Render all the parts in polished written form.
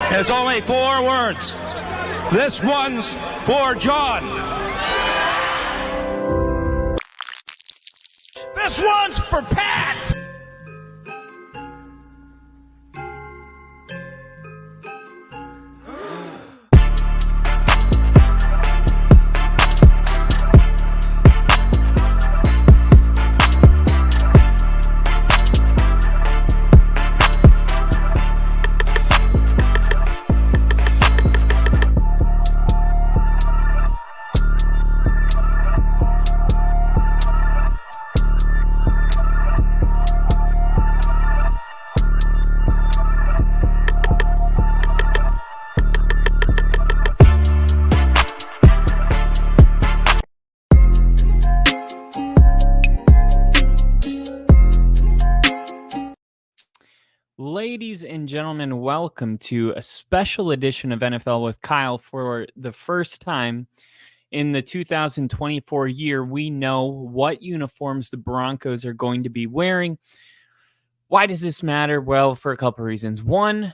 There's only 4 words. This one's for John. This one's for Pat. Ladies and gentlemen, welcome to a special edition of NFL with Kyle. For the first time in the 2024 year, we know what uniforms the Broncos are going to be wearing. Why does this matter? Well, for a couple of reasons. One,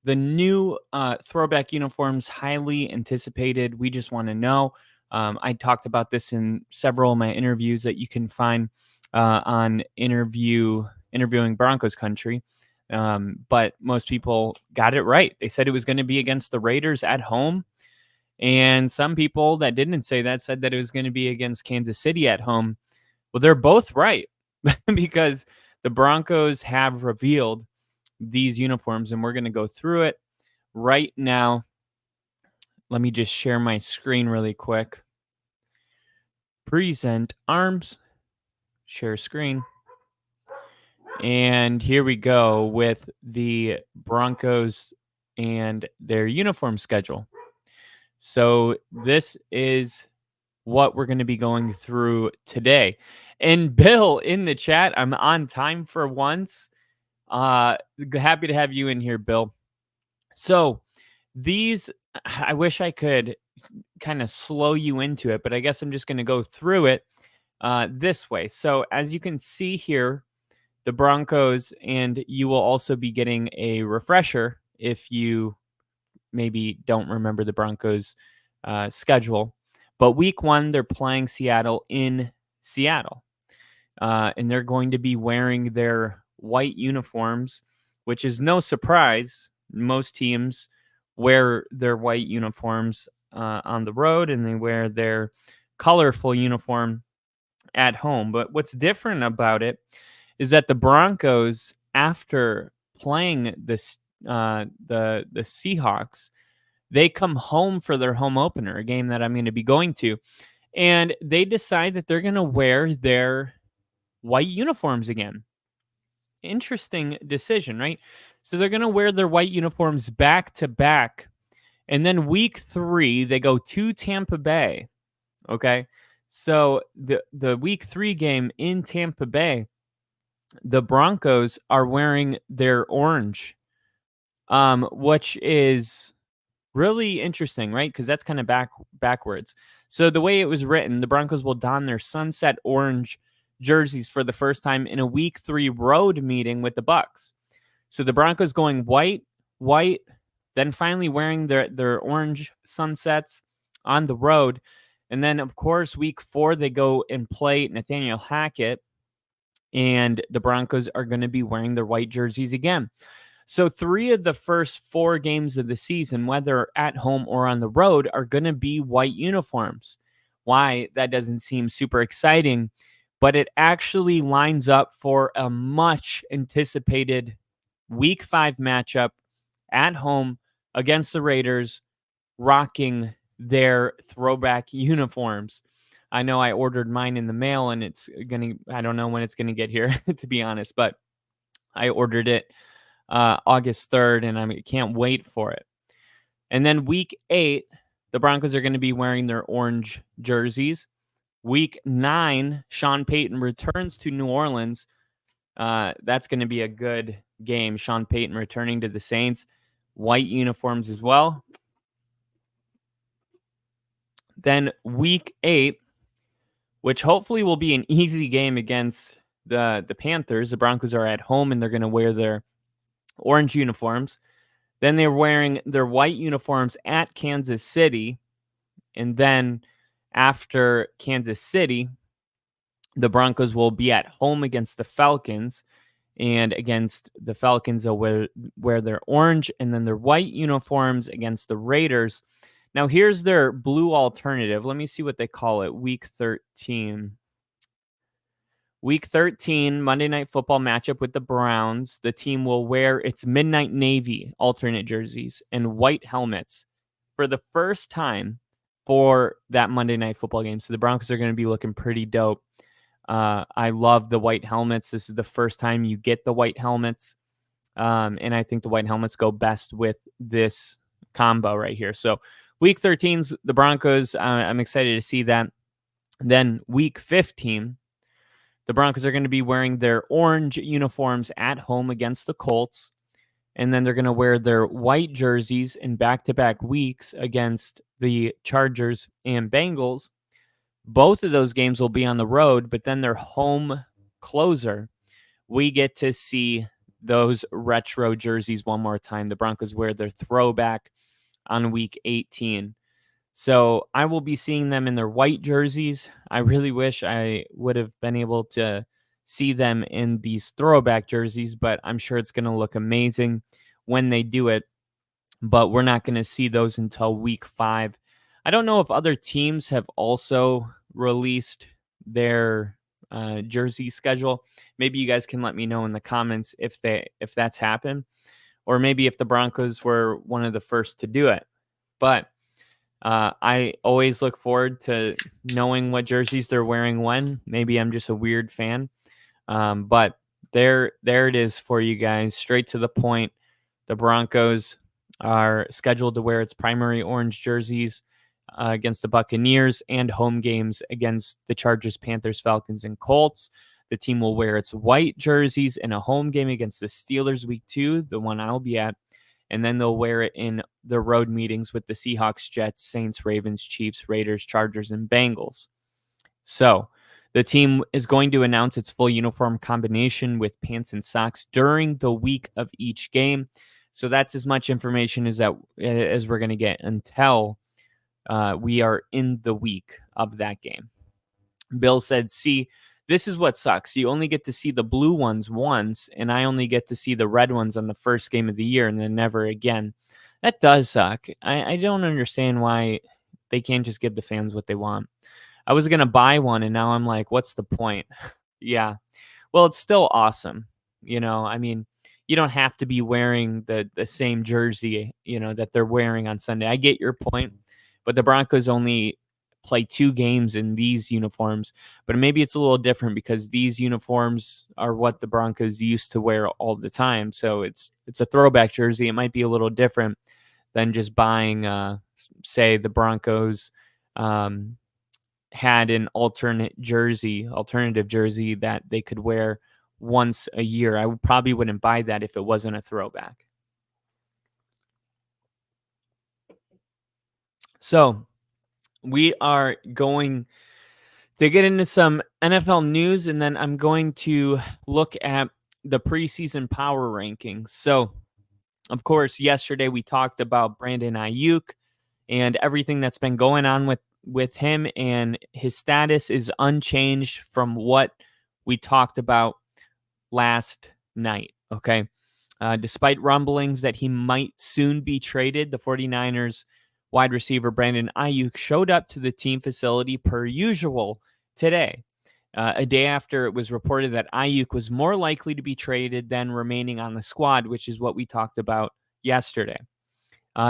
the new throwback uniforms, highly anticipated. We just want to know. I talked about this in several of my interviews that you can find on interviewing Broncos country. But most people got it right. They said it was going to be against the Raiders at home. And some people that didn't say that said that it was going to be against Kansas City at home. Well, they're both right because the Broncos have revealed these uniforms, and we're going to go through it right now. Let me just share my screen really quick. Present arms, share screen. And here we go with the Broncos and their uniform schedule. So this is what we're going to be going through today. And Bill in the chat, I'm on time for once. Happy to have you in here, Bill. So these, I wish I could kind of slow you into it, but I guess I'm just going to go through it this way. So as you can see here, the Broncos, and you will also be getting a refresher if you maybe don't remember the Broncos schedule. But week 1, they're playing Seattle in Seattle. And they're going to be wearing their white uniforms, which is no surprise. Most teams wear their white uniforms on the road, and they wear their colorful uniform at home. But what's different about it is that the Broncos, after playing this the Seahawks, they come home for their home opener, a game that I'm going to be going to, and they decide that they're going to wear their white uniforms again. Interesting decision, right? So they're going to wear their white uniforms back to back, and then week 3 they go to Tampa Bay. Okay, so the week 3 game in Tampa Bay, the Broncos are wearing their orange, which is really interesting, right? Because that's kind of backwards. So the way it was written, the Broncos will don their sunset orange jerseys for the first time in a week 3 road meeting with the Bucs. So the Broncos going white, then finally wearing their orange sunsets on the road. And then, of course, week 4, they go and play Nathaniel Hackett, and the Broncos are going to be wearing their white jerseys again. So 3 of the first 4 games of the season, whether at home or on the road, are going to be white uniforms. Why? That doesn't seem super exciting, but it actually lines up for a much anticipated week 5 matchup at home against the Raiders, rocking their throwback uniforms. I know I ordered mine in the mail, and I don't know when it's going to get here, to be honest, but I ordered it August 3rd, and I can't wait for it. And then week 8, the Broncos are going to be wearing their orange jerseys. Week 9, Sean Payton returns to New Orleans. That's going to be a good game. Sean Payton returning to the Saints. White uniforms as well. Then week 8, which hopefully will be an easy game against the Panthers. The Broncos are at home, and they're going to wear their orange uniforms. Then they're wearing their white uniforms at Kansas City. And then after Kansas City, the Broncos will be at home against the Falcons. And against the Falcons, they'll wear their orange and then their white uniforms against the Raiders. Now, here's their blue alternative. Let me see what they call it. Week 13. Week 13, Monday Night Football matchup with the Browns. The team will wear its midnight navy alternate jerseys and white helmets for the first time for that Monday Night Football game. So the Broncos are going to be looking pretty dope. I love the white helmets. This is the first time you get the white helmets. And I think the white helmets go best with this combo right here. So week 13's the Broncos. I'm excited to see that. Then week 15, the Broncos are going to be wearing their orange uniforms at home against the Colts. And then they're going to wear their white jerseys in back-to-back weeks against the Chargers and Bengals. Both of those games will be on the road, but then their home closer, we get to see those retro jerseys one more time. The Broncos wear their throwback on week 18. So I will be seeing them in their white jerseys. I really wish I would have been able to see them in these throwback jerseys, but I'm sure it's going to look amazing when they do it. But we're not going to see those until week 5. I don't know if other teams have also released their jersey schedule. Maybe you guys can let me know in the comments if that's happened, or maybe if the Broncos were one of the first to do it. But I always look forward to knowing what jerseys they're wearing when. Maybe I'm just a weird fan. But there it is for you guys. Straight to the point. The Broncos are scheduled to wear its primary orange jerseys against the Buccaneers and home games against the Chargers, Panthers, Falcons, and Colts. The team will wear its white jerseys in a home game against the Steelers week 2, the one I'll be at. And then they'll wear it in the road meetings with the Seahawks, Jets, Saints, Ravens, Chiefs, Raiders, Chargers, and Bengals. So the team is going to announce its full uniform combination with pants and socks during the week of each game. So that's as much information as we're going to get until we are in the week of that game. Bill said, see, this is what sucks. You only get to see the blue ones once, and I only get to see the red ones on the first game of the year and then never again. That does suck. I don't understand why they can't just give the fans what they want. I was going to buy one, and now I'm like, what's the point? Yeah. Well, it's still awesome. I mean, you don't have to be wearing the same jersey, that they're wearing on Sunday. I get your point, but the Broncos only play 2 games in these uniforms, but maybe it's a little different because these uniforms are what the Broncos used to wear all the time. So it's a throwback jersey. It might be a little different than just buying, say the Broncos had an alternative jersey that they could wear once a year. I probably wouldn't buy that if it wasn't a throwback. So we are going to get into some NFL news, and then I'm going to look at the preseason power rankings. So, of course, yesterday we talked about Brandon Ayuk and everything that's been going on with him, and his status is unchanged from what we talked about last night, okay? Despite rumblings that he might soon be traded, the 49ers wide receiver Brandon Ayuk showed up to the team facility per usual today, a day after it was reported that Ayuk was more likely to be traded than remaining on the squad, which is what we talked about yesterday.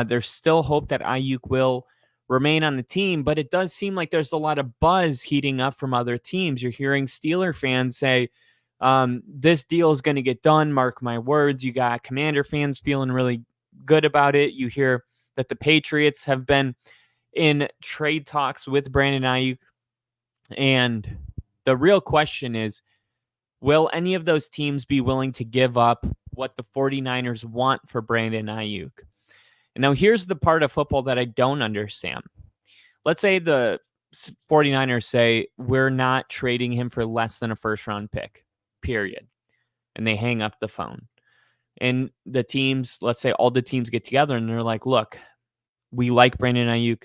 There's still hope that Ayuk will remain on the team, but it does seem like there's a lot of buzz heating up from other teams. You're hearing Steeler fans say, this deal is going to get done, mark my words. You got Commander fans feeling really good about it. You hear that the Patriots have been in trade talks with Brandon Ayuk. And the real question is, will any of those teams be willing to give up what the 49ers want for Brandon Ayuk? And now here's the part of football that I don't understand. Let's say the 49ers say, we're not trading him for less than a first-round pick, period. And they hang up the phone. and the teams, let's say all the teams get together and they're like, look, we like Brandon Ayuk.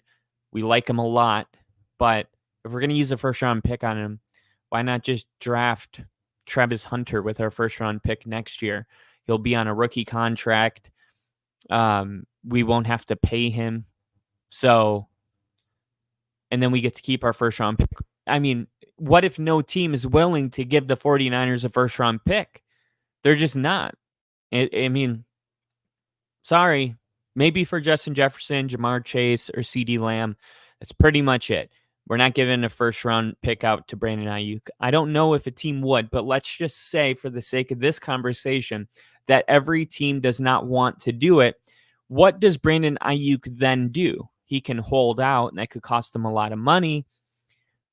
We like him a lot, but if we're going to use a first-round pick on him, why not just draft Travis Hunter with our first-round pick next year? He'll be on a rookie contract. We won't have to pay him. So, and then we get to keep our first-round pick. I mean, what if no team is willing to give the 49ers a first-round pick? They're just not. I mean, sorry. Maybe for Justin Jefferson, Jamar Chase, or CeeDee Lamb. That's pretty much it. We're not giving a first-round pick out to Brandon Ayuk. I don't know if a team would, but let's just say for the sake of this conversation that every team does not want to do it. What does Brandon Ayuk then do? He can hold out, and that could cost him a lot of money.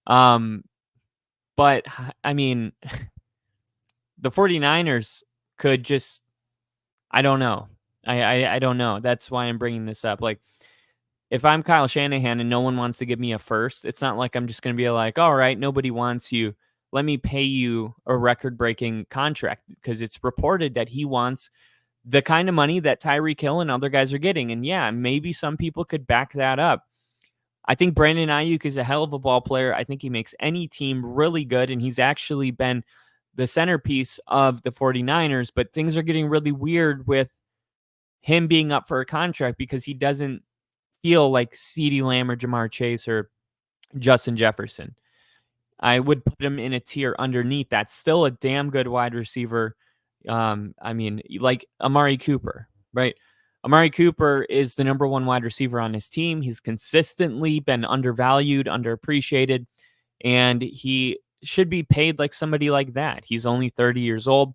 But, I mean, the 49ers could just, I don't know. I don't know. That's why I'm bringing this up. Like, if I'm Kyle Shanahan and no one wants to give me a first, it's not like I'm just going to be like, all right, nobody wants you. Let me pay you a record-breaking contract, because it's reported that he wants the kind of money that Tyreek Hill and other guys are getting. And yeah, maybe some people could back that up. I think Brandon Ayuk is a hell of a ball player. I think he makes any team really good, and he's actually been the centerpiece of the 49ers, but things are getting really weird with him being up for a contract because he doesn't feel like CeeDee Lamb or Jamar Chase or Justin Jefferson. I would put him in a tier underneath. That's still a damn good wide receiver. I mean, like Amari Cooper, right? Amari Cooper is the number one wide receiver on his team. He's consistently been undervalued, underappreciated, and he should be paid like somebody like that. He's only 30 years old.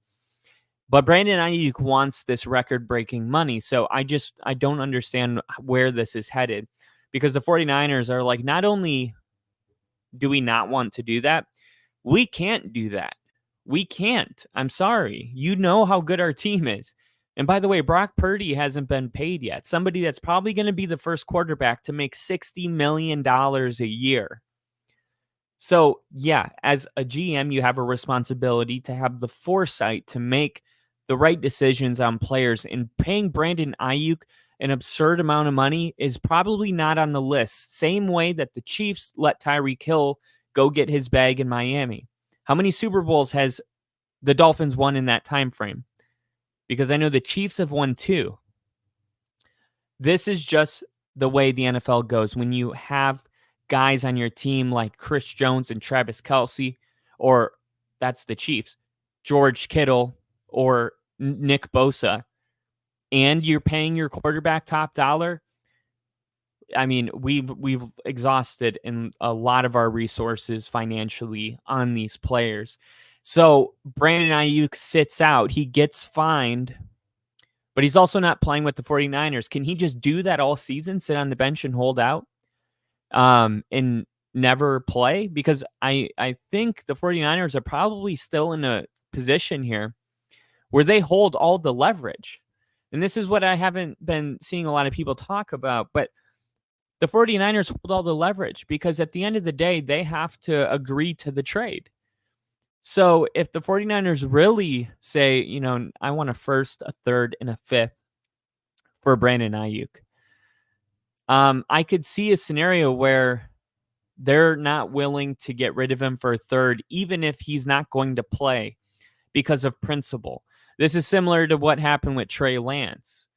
But Brandon Ayuk wants this record-breaking money, so I don't understand where this is headed, because the 49ers are like, not only do we not want to do that, we can't do that. We can't. I'm sorry. You know how good our team is. And by the way, Brock Purdy hasn't been paid yet. Somebody that's probably going to be the first quarterback to make $60 million a year. So, yeah, as a GM, you have a responsibility to have the foresight to make the right decisions on players, and paying Brandon Ayuk an absurd amount of money is probably not on the list. Same way that the Chiefs let Tyreek Hill go get his bag in Miami. How many Super Bowls has the Dolphins won in that time frame? Because I know the Chiefs have won 2. This is just the way the NFL goes. When you have guys on your team like Chris Jones and Travis Kelce, or that's the Chiefs, George Kittle, or Nick Bosa, and you're paying your quarterback top dollar, I mean, we've exhausted in a lot of our resources financially on these players. So Brandon Ayuk sits out. He gets fined, but he's also not playing with the 49ers. Can he just do that all season, sit on the bench and hold out, and never play? Because I think the 49ers are probably still in a position here where they hold all the leverage. And this is what I haven't been seeing a lot of people talk about, but the 49ers hold all the leverage because at the end of the day, they have to agree to the trade. So if the 49ers really say, you know, I want a first, a third, and a fifth for Brandon Ayuk, I could see a scenario where they're not willing to get rid of him for a third, even if he's not going to play because of principle. This is similar to what happened with Trey Lance.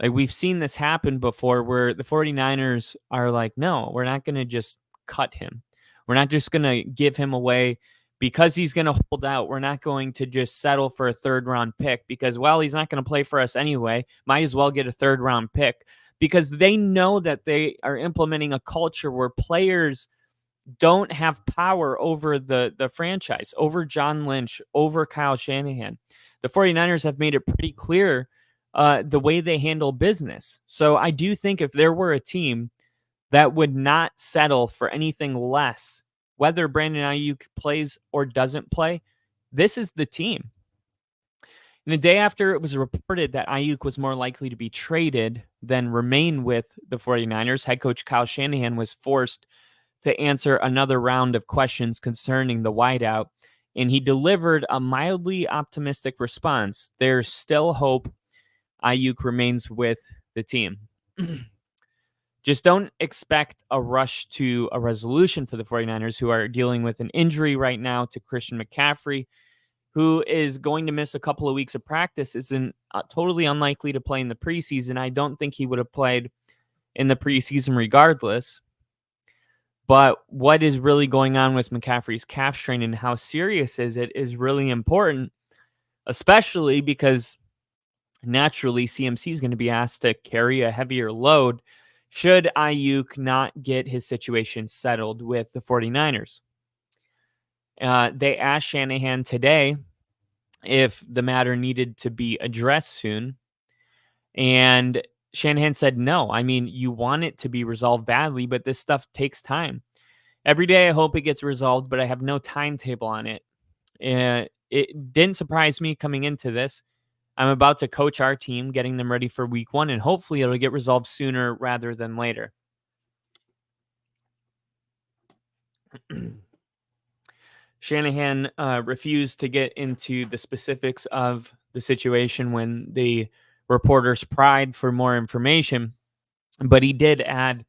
Like, we've seen this happen before where the 49ers are like, no, we're not going to just cut him. We're not just going to give him away because he's going to hold out. We're not going to just settle for a third-round pick because, well, he's not going to play for us anyway. Might as well get a third-round pick, because they know that they are implementing a culture where players don't have power over the franchise, over John Lynch, over Kyle Shanahan. The 49ers have made it pretty clear the way they handle business. So I do think if there were a team that would not settle for anything less, whether Brandon Ayuk plays or doesn't play, this is the team. And the day after it was reported that Ayuk was more likely to be traded than remain with the 49ers, head coach Kyle Shanahan was forced to answer another round of questions concerning the wideout, and he delivered a mildly optimistic response. There's still hope. Ayuk remains with the team. Just don't expect a rush to a resolution for the 49ers, who are dealing with an injury right now to Christian McCaffrey, who is going to miss a couple of weeks of practice. Isn't totally unlikely to play in the preseason. I don't think he would have played in the preseason regardless. But what is really going on with McCaffrey's calf strain and how serious is it is really important, especially because naturally CMC is going to be asked to carry a heavier load should Ayuk not get his situation settled with the 49ers. They asked Shanahan today if the matter needed to be addressed soon, and Shanahan said no. I mean, you want it to be resolved badly, but this stuff takes time. Every day I hope it gets resolved, but I have no timetable on it. It didn't surprise me coming into this. I'm about to coach our team, getting them ready for week 1, and hopefully it'll get resolved sooner rather than later. Shanahan refused to get into the specifics of the situation when the reporters pried for more information, but he did add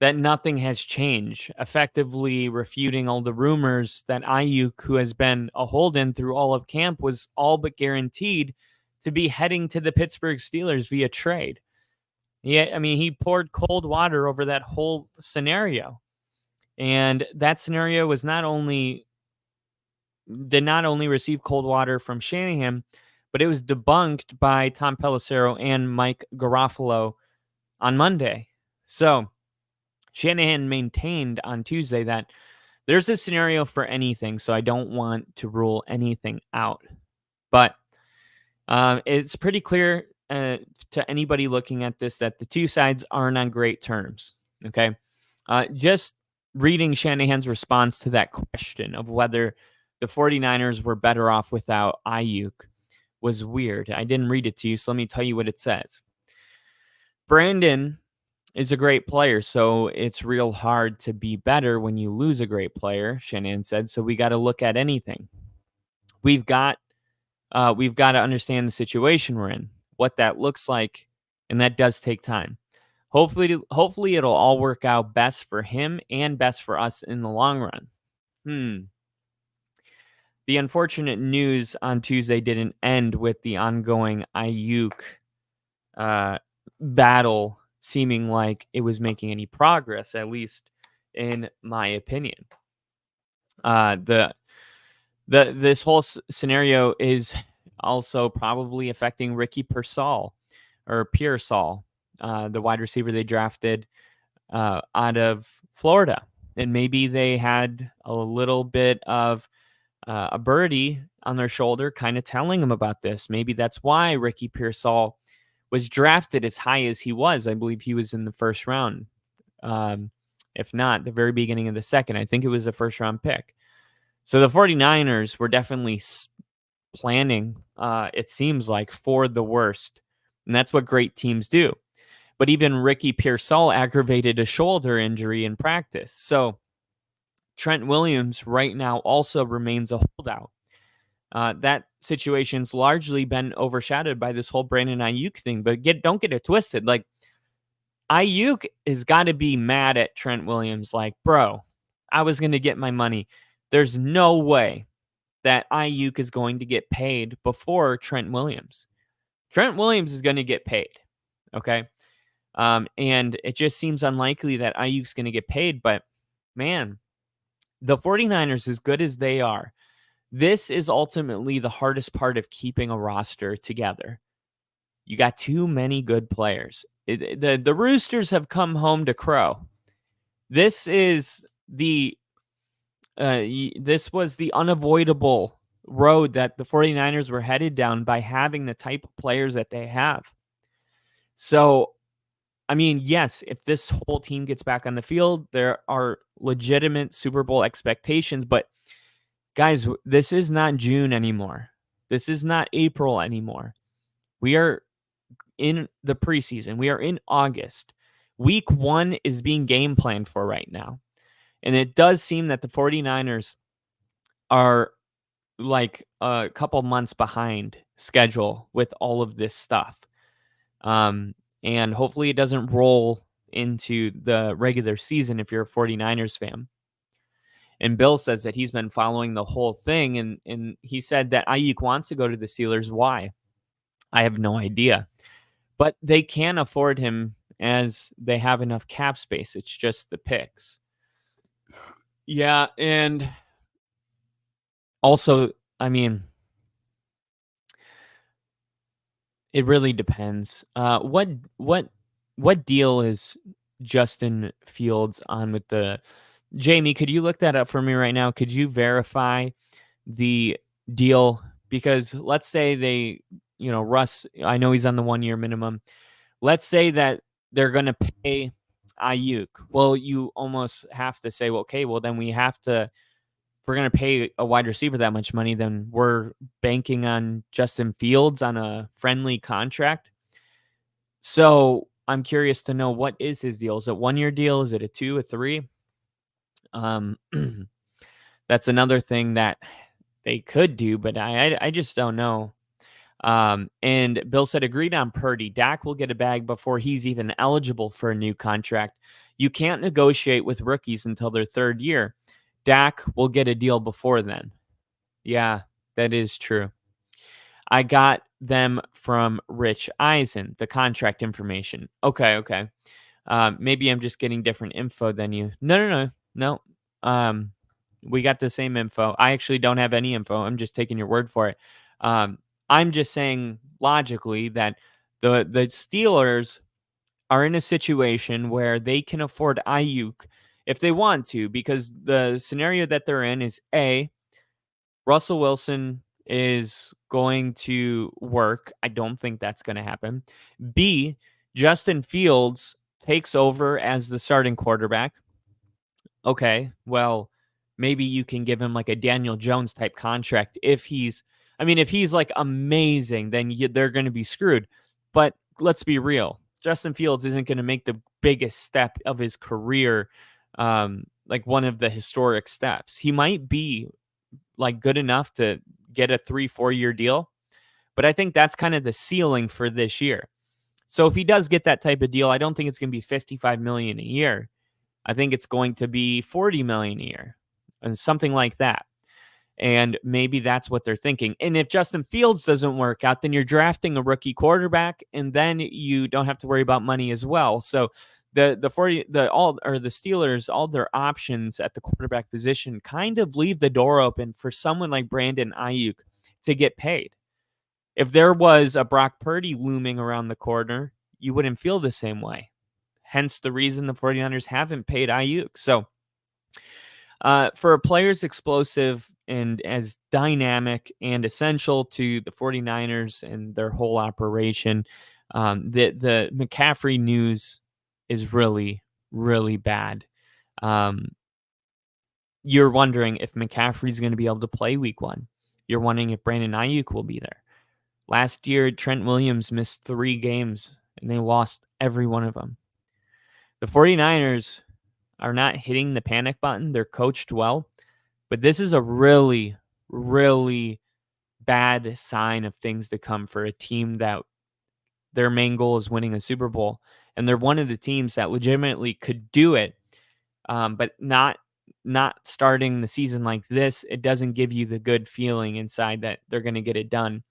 that nothing has changed, effectively refuting all the rumors that Ayuk, who has been a hold-in through all of camp, was all but guaranteed to be heading to the Pittsburgh Steelers via trade. Yeah, I mean, he poured cold water over that whole scenario. And that scenario was did not only receive cold water from Shanahan, but it was debunked by Tom Pelissero and Mike Garofalo on Monday. So Shanahan maintained on Tuesday that there's a scenario for anything, so I don't want to rule anything out. But it's pretty clear to anybody looking at this that the two sides aren't on great terms. Okay. Just reading Shanahan's response to that question of whether the 49ers were better off without Ayuk was weird. I didn't read it to you, so let me tell you what it says. Brandon is a great player, so it's real hard to be better when you lose a great player, Shanahan said. So we got to look at anything. We've got to understand the situation we're in, what that looks like, and that does take time. Hopefully it'll all work out best for him and best for us in the long run. The unfortunate news on Tuesday didn't end with the ongoing Ayuk battle seeming like it was making any progress, at least in my opinion. This whole scenario is also probably affecting Ricky Pearsall, the wide receiver they drafted out of Florida. And maybe they had a little bit of a birdie on their shoulder kind of telling them about this. Maybe that's why Ricky Pearsall was drafted as high as he was. I believe he was in the first round. If not, the very beginning of the second. I think it was a first-round pick. So the 49ers were definitely planning, it seems like, for the worst. And that's what great teams do. But even Ricky Pearsall aggravated a shoulder injury in practice. So Trent Williams right now also remains a holdout. That situation's largely been overshadowed by this whole Brandon Ayuk thing. But don't get it twisted. Like, Ayuk has got to be mad at Trent Williams. Like, bro, I was going to get my money. There's no way that Ayuk is going to get paid before Trent Williams. Trent Williams is going to get paid. Okay. And it just seems unlikely that Ayuk's going to get paid. But man, the 49ers, as good as they are, this is ultimately the hardest part of keeping a roster together. You got too many good players. The Roosters have come home to crow. This was the unavoidable road that the 49ers were headed down by having the type of players that they have. So, I mean, yes, if this whole team gets back on the field, there are legitimate Super Bowl expectations. But guys, this is not June anymore. This is not April anymore. We are in the preseason. We are in August. Week 1 is being game planned for right now. And it does seem that the 49ers are like a couple months behind schedule with all of this stuff. And hopefully it doesn't roll into the regular season if you're a 49ers fan. And Bill says that he's been following the whole thing, and he said that Ayuk wants to go to the Steelers. Why? I have no idea. But they can afford him as they have enough cap space. It's just the picks. Yeah, and also, I mean, it really depends. What deal is Justin Fields on with the Jamie? Could you look that up for me right now? Could you verify the deal? Because let's say they, Russ, I know he's on the 1-year minimum. Let's say that they're going to pay Ayuk. Well, you almost have to say, well, okay, well, then if we're going to pay a wide receiver that much money, then we're banking on Justin Fields on a friendly contract. So I'm curious to know, what is his deal? Is it a 1-year deal? Is it a 2, a 3? That's another thing that they could do, but I just don't know. And Bill said, agreed on Purdy. Dak will get a bag before he's even eligible for a new contract. You can't negotiate with rookies until their 3rd year. Dak will get a deal before then. Yeah, that is true. I got them from Rich Eisen, the contract information. Okay. Maybe I'm just getting different info than you. No. We got the same info. I actually don't have any info. I'm just taking your word for it. I'm just saying logically that the Steelers are in a situation where they can afford Ayuk if they want to, because the scenario that they're in is A, Russell Wilson is going to work. I don't think that's going to happen. B, Justin Fields takes over as the starting quarterback. Okay, well, maybe you can give him like a Daniel Jones type contract if he's like amazing, then they're going to be screwed. But let's be real. Justin Fields isn't going to make the biggest step of his career, like one of the historic steps. He might be like good enough to get a 3-4 year deal, but I think that's kind of the ceiling for this year. So if he does get that type of deal, I don't think it's going to be $55 million a year. I think it's going to be $40 million a year and something like that. And maybe that's what they're thinking. And if Justin Fields doesn't work out, then you're drafting a rookie quarterback, and then you don't have to worry about money as well. So the Steelers, all their options at the quarterback position kind of leave the door open for someone like Brandon Ayuk to get paid. If there was a Brock Purdy looming around the corner, you wouldn't feel the same way. Hence the reason the 49ers haven't paid Ayuk. So for a player as explosive and as dynamic and essential to the 49ers and their whole operation, the McCaffrey news is really, really bad. You're wondering if McCaffrey's going to be able to play week 1. You're wondering if Brandon Ayuk will be there. Last year, Trent Williams missed 3 games, and they lost every one of them. The 49ers are not hitting the panic button. They're coached well, but this is a really, really bad sign of things to come for a team that their main goal is winning a Super Bowl. And they're one of the teams that legitimately could do it, but not starting the season like this. It doesn't give you the good feeling inside that they're going to get it done.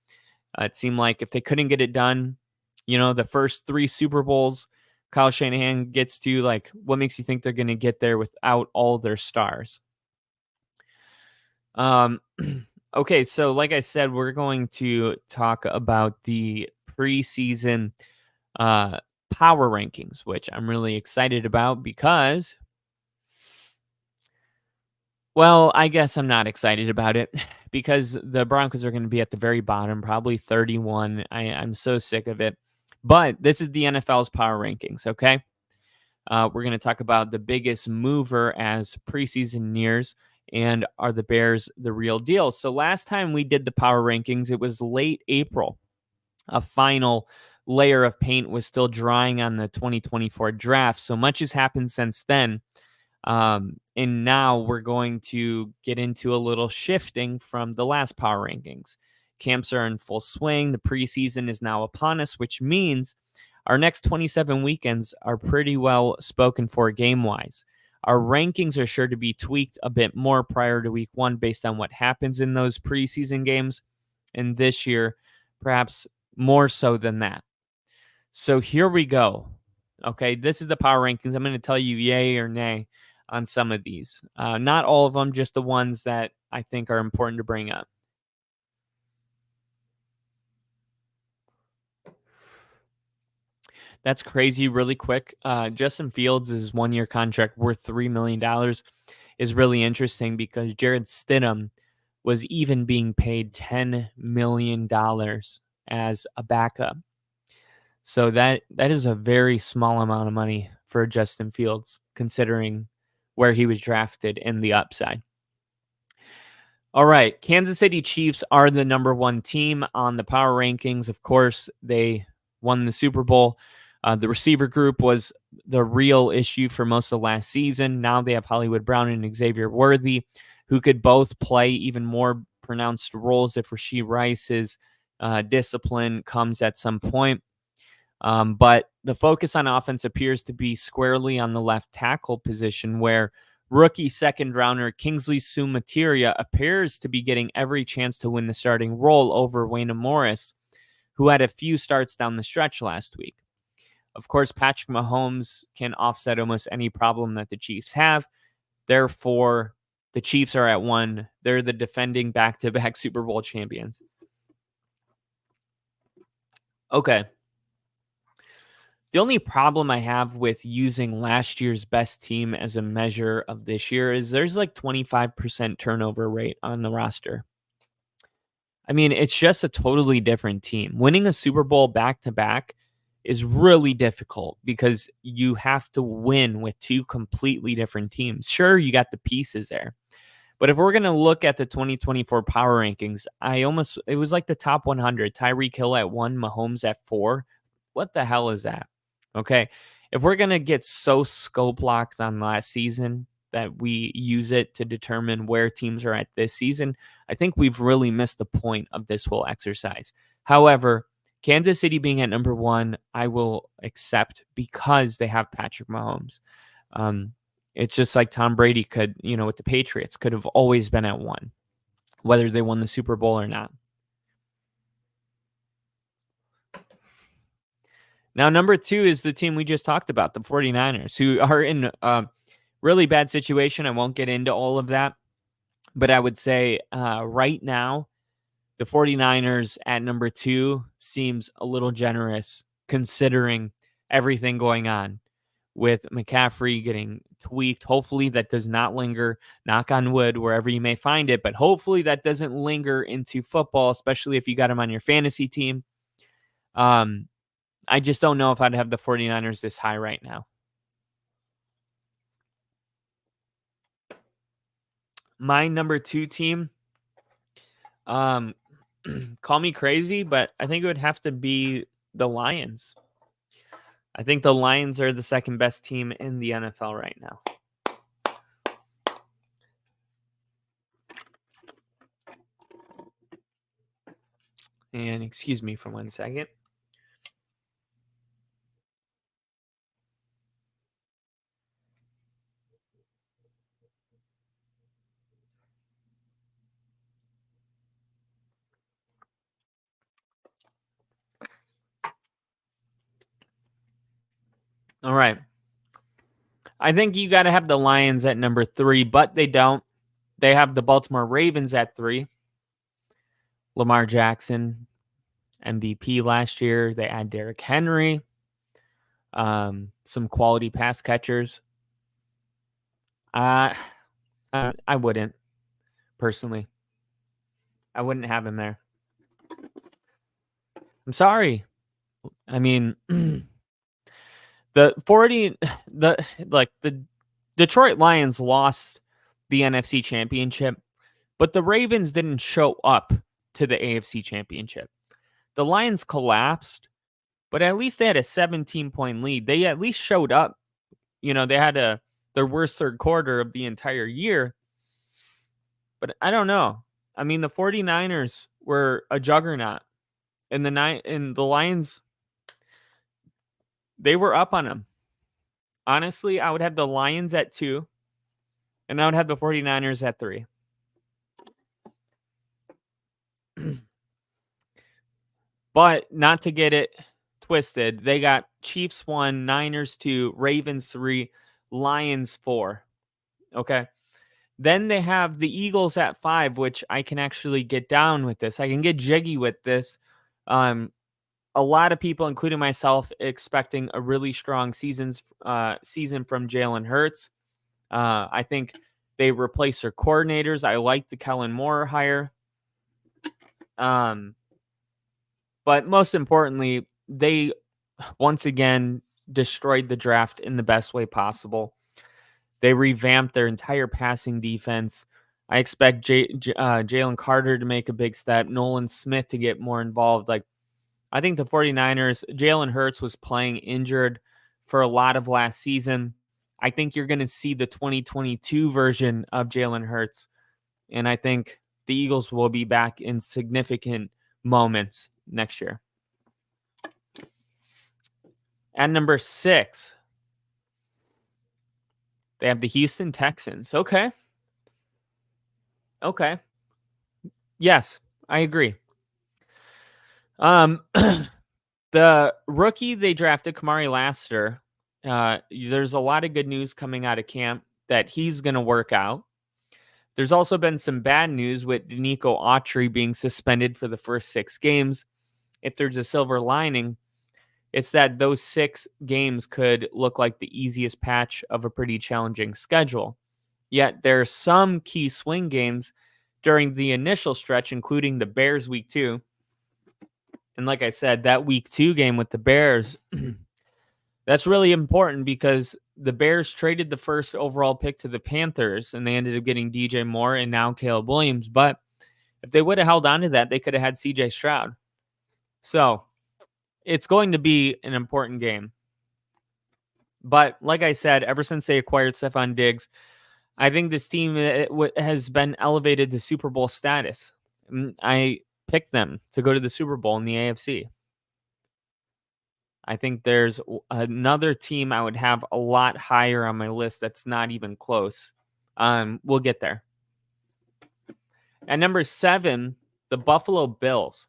It seemed like if they couldn't get it done, the first 3 Super Bowls Kyle Shanahan gets to, like, what makes you think they're going to get there without all their stars? Okay, so like I said, we're going to talk about the preseason power rankings, which I'm really excited about because, well, I guess I'm not excited about it because the Broncos are going to be at the very bottom, probably 31. I'm so sick of it. But this is the NFL's power rankings, okay? We're going to talk about the biggest mover as preseason nears, and are the Bears the real deal? So last time we did the power rankings, it was late April. A final layer of paint was still drying on the 2024 draft. So much has happened since then. And now we're going to get into a little shifting from the last power rankings. Camps are in full swing. The preseason is now upon us, which means our next 27 weekends are pretty well spoken for game-wise. Our rankings are sure to be tweaked a bit more prior to week 1 based on what happens in those preseason games. And this year, perhaps more so than that. So here we go. Okay, this is the power rankings. I'm going to tell you yay or nay on some of these. Not all of them, just the ones that I think are important to bring up. That's crazy. Really quick. Justin Fields' 1-year contract worth $3 million is really interesting because Jared Stidham was even being paid $10 million as a backup. So that is a very small amount of money for Justin Fields, considering where he was drafted and the upside. All right, Kansas City Chiefs are the number 1 team on the power rankings. Of course, they won the Super Bowl. The receiver group was the real issue for most of last season. Now they have Hollywood Brown and Xavier Worthy, who could both play even more pronounced roles if Rashee Rice's discipline comes at some point. But the focus on offense appears to be squarely on the left tackle position, where rookie second-rounder Kingsley Sumateria appears to be getting every chance to win the starting role over Wayne Morris, who had a few starts down the stretch last week. Of course, Patrick Mahomes can offset almost any problem that the Chiefs have. Therefore, the Chiefs are at 1. They're the defending back-to-back Super Bowl champions. Okay. The only problem I have with using last year's best team as a measure of this year is there's like 25% turnover rate on the roster. I mean, it's just a totally different team. Winning a Super Bowl back-to-back is really difficult because you have to win with 2 completely different teams. Sure, you got the pieces there. But if we're going to look at the 2024 power rankings, it was like the top 100. Tyreek Hill at 1, Mahomes at 4. What the hell is that? Okay. If we're going to get so scope locked on last season that we use it to determine where teams are at this season, I think we've really missed the point of this whole exercise. However, Kansas City being at number 1, I will accept because they have Patrick Mahomes. It's just like Tom Brady could, with the Patriots, could have always been at 1, whether they won the Super Bowl or not. Now, number 2 is the team we just talked about, the 49ers, who are in a really bad situation. I won't get into all of that, but I would say right now, the 49ers at number 2 seems a little generous considering everything going on with McCaffrey getting tweaked. Hopefully that does not linger, knock on wood, wherever you may find it, but hopefully that doesn't linger into football, especially if you got him on your fantasy team. I just don't know if I'd have the 49ers this high right now. My number 2 team, call me crazy, but I think it would have to be the Lions. I think the Lions are the second best team in the NFL right now. And excuse me for 1 second. All right. I think you got to have the Lions at number 3, but they don't. They have the Baltimore Ravens at 3. Lamar Jackson, MVP last year. They add Derrick Henry, some quality pass catchers. I wouldn't, personally. I wouldn't have him there. I'm sorry. I mean, the Detroit Lions lost the NFC Championship, but the Ravens didn't show up to the AFC Championship. The Lions collapsed, but at least they had a 17-point lead. They at least showed up. They had their worst third quarter of the entire year. But I don't know. I mean, the 49ers were a juggernaut. And the Lions, they were up on them. Honestly, I would have the Lions at 2, and I would have the 49ers at 3. But not to get it twisted, they got Chiefs 1, Niners 2, Ravens 3, Lions 4. Okay. Then they have the Eagles at 5, which I can actually get down with this. I can get jiggy with this. A lot of people, including myself, expecting a really strong season from Jalen Hurts. I think they replace their coordinators. I like the Kellen Moore hire. But most importantly, they once again destroyed the draft in the best way possible. They revamped their entire passing defense. I expect Jalen Carter to make a big step, Nolan Smith to get more involved. I think the 49ers, Jalen Hurts was playing injured for a lot of last season. I think you're going to see the 2022 version of Jalen Hurts. And I think the Eagles will be back in significant moments next year. At number 6, they have the Houston Texans. Okay. Yes, I agree. The rookie they drafted, Kamari Lassiter, there's a lot of good news coming out of camp that he's going to work out. There's also been some bad news with Nico Autry being suspended for the first 6 games. If there's a silver lining, it's that those 6 games could look like the easiest patch of a pretty challenging schedule. Yet there are some key swing games during the initial stretch, including the Bears week 2. And like I said, that week 2 game with the Bears, that's really important because the Bears traded the first overall pick to the Panthers, and they ended up getting DJ Moore and now Caleb Williams. But if they would have held on to that, they could have had CJ Stroud. So it's going to be an important game. But like I said, ever since they acquired Stephon Diggs, I think this team has been elevated to Super Bowl status. I picked them to go to the Super Bowl in the AFC. I think there's another team I would have a lot higher on my list that's not even close. We'll get there. At number 7, the Buffalo Bills.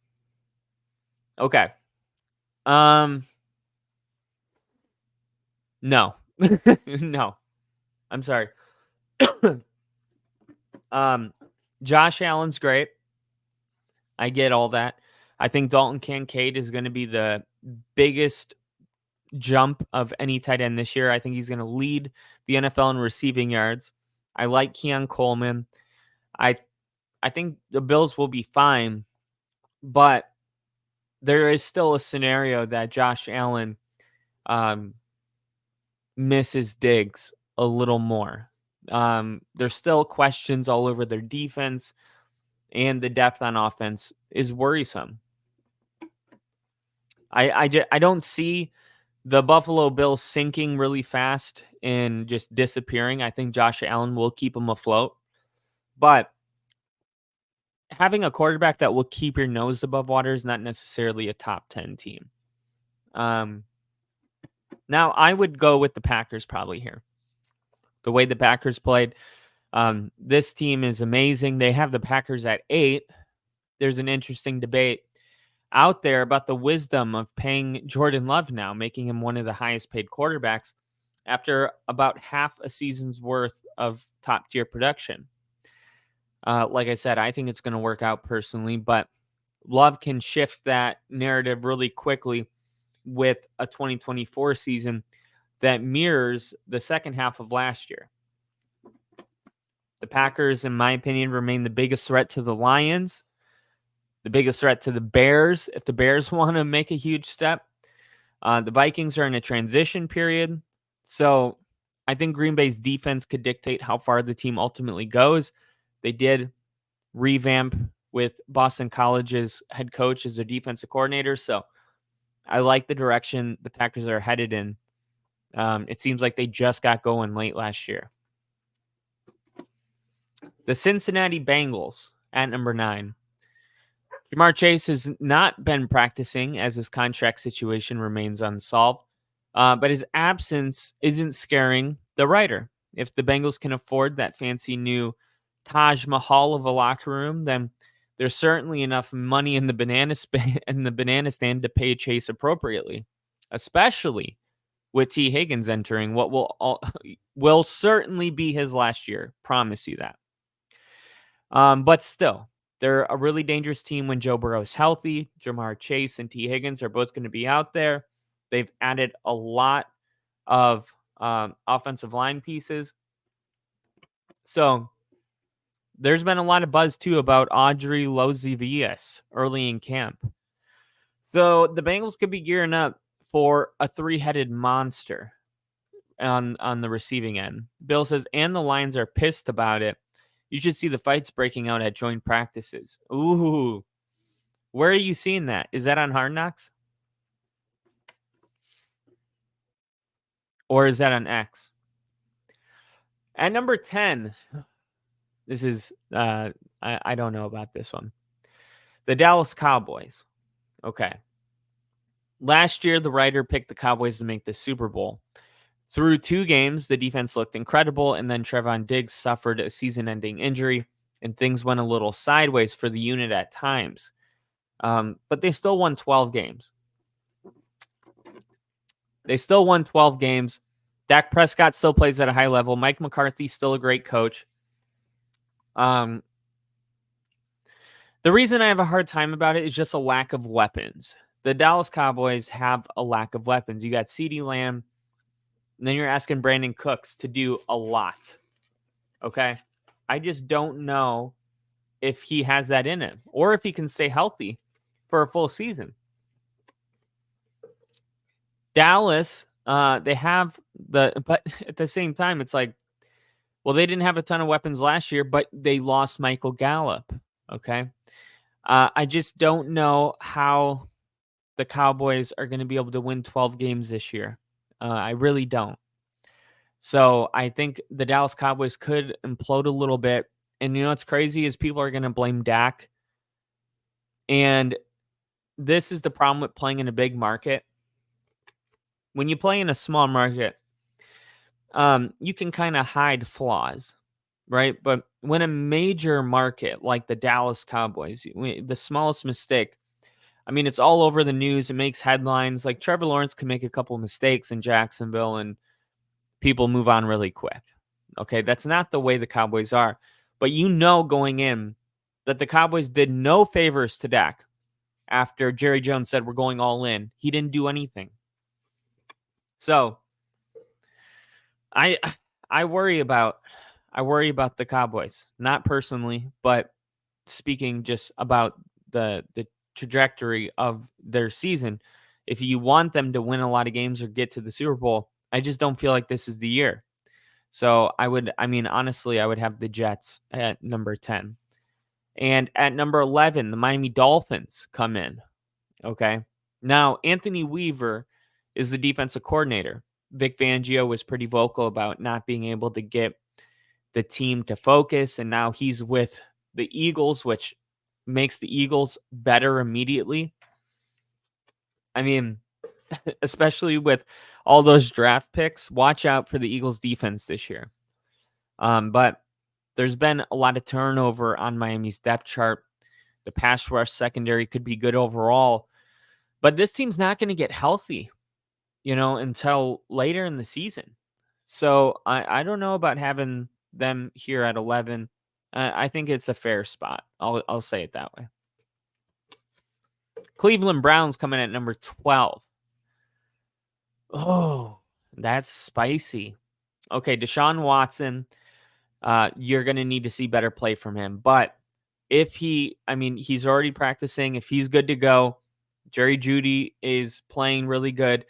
Okay. No. No. I'm sorry. Josh Allen's great. I get all that. I think Dalton Kincaid is going to be the biggest jump of any tight end this year. I think he's going to lead the NFL in receiving yards. I like Keon Coleman. I think the Bills will be fine, but there is still a scenario that Josh Allen misses Diggs a little more. There's still questions all over their defense, and the depth on offense is worrisome. I don't see the Buffalo Bills sinking really fast and just disappearing. I think Josh Allen will keep them afloat. But having a quarterback that will keep your nose above water is not necessarily a top 10 team. Now, I would go with the Packers probably here. The way the Packers played, this team is amazing. They have the Packers at 8. There's an interesting debate out there about the wisdom of paying Jordan Love now, making him one of the highest paid quarterbacks after about half a season's worth of top tier production. Like I said, I think it's going to work out personally, but Love can shift that narrative really quickly with a 2024 season that mirrors the second half of last year. The Packers, in my opinion, remain the biggest threat to the Lions, the biggest threat to the Bears, if the Bears want to make a huge step. The Vikings are in a transition period. So I think Green Bay's defense could dictate how far the team ultimately goes. They did revamp with Boston College's head coach as their defensive coordinator. So I like the direction the Packers are headed in. It seems like they just got going late last year. The Cincinnati Bengals at number 9. Jamar Chase has not been practicing as his contract situation remains unsolved, but his absence isn't scaring the writer. If the Bengals can afford that fancy new Taj Mahal of a locker room, then there's certainly enough money in the banana stand to pay Chase appropriately, especially with T. Higgins entering what will certainly be his last year. Promise you that. But still, they're a really dangerous team when Joe Burrow is healthy. Jamar Chase and T. Higgins are both going to be out there. They've added a lot of offensive line pieces. So there's been a lot of buzz, too, about Audrey Lozivius early in camp. So the Bengals could be gearing up for a three-headed monster on the receiving end. Bill says, and the Lions are pissed about it. You should see the fights breaking out at joint practices. Ooh. Where are you seeing that? Is that on Hard Knocks? Or is that on X? At number 10, this is, I don't know about this one. The Dallas Cowboys. Okay. Last year, the writer picked the Cowboys to make the Super Bowl. Through 2 games, the defense looked incredible, and then Trevon Diggs suffered a season-ending injury, and things went a little sideways for the unit at times. But they still won 12 games. Dak Prescott still plays at a high level. Mike McCarthy's still a great coach. The reason I have a hard time about it is just a lack of weapons. The Dallas Cowboys have a lack of weapons. You got CeeDee Lamb, and then you're asking Brandon Cooks to do a lot. Okay? I just don't know if he has that in him or if he can stay healthy for a full season. Dallas, they have but at the same time, it's like, well, they didn't have a ton of weapons last year, but they lost Michael Gallup. Okay. I just don't know how the Cowboys are going to be able to win 12 games this year. I really don't. So I think the Dallas Cowboys could implode a little bit. And you know what's crazy is people are going to blame Dak. And this is the problem with playing in a big market. When you play in a small market, you can kind of hide flaws, right? But when a major market like the Dallas Cowboys, the smallest mistake, I mean, it's all over the news. It makes headlines. Like Trevor Lawrence can make a couple mistakes in Jacksonville and people move on really quick. Okay, that's not the way the Cowboys are. But you know going in that the Cowboys did no favors to Dak after Jerry Jones said we're going all in. He didn't do anything. So I worry about the Cowboys, not personally, but speaking just about the trajectory of their season. If you want them to win a lot of games or get to the Super Bowl, I just don't feel like this is the year. So honestly, I would have the Jets at number 10. And at number 11, the Miami Dolphins come in. Okay. Now, Anthony Weaver is the defensive coordinator. Vic Fangio was pretty vocal about not being able to get the team to focus, and now he's with the Eagles, which makes the Eagles better immediately. I mean, especially with all those draft picks, watch out for the Eagles defense this year. But there's been a lot of turnover on Miami's depth chart. The pass rush secondary could be good overall, but this team's not going to get healthy, until later in the season. So I don't know about having them here at 11. I think it's a fair spot. I'll say it that way. Cleveland Browns coming at number 12. Oh, that's spicy. Okay, Deshaun Watson, you're going to need to see better play from him. But if he's already practicing. If he's good to go, Jerry Jeudy is playing really good.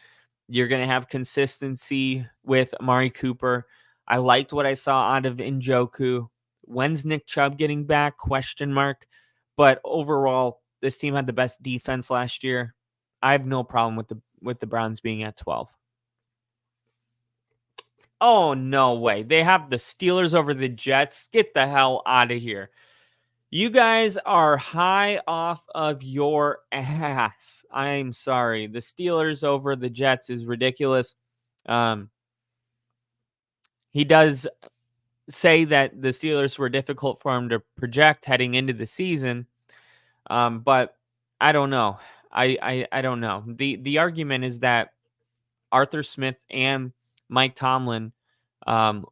You're going to have consistency with Amari Cooper. I liked what I saw out of Njoku. When's Nick Chubb getting back? Question mark. But overall, this team had the best defense last year. I have no problem with the Browns being at 12. Oh, no way. They have the Steelers over the Jets. Get the hell out of here. You guys are high off of your ass. I'm sorry. The Steelers over the Jets is ridiculous. He does say that the Steelers were difficult for him to project heading into the season, but I don't know. I don't know. The argument is that Arthur Smith and Mike Tomlin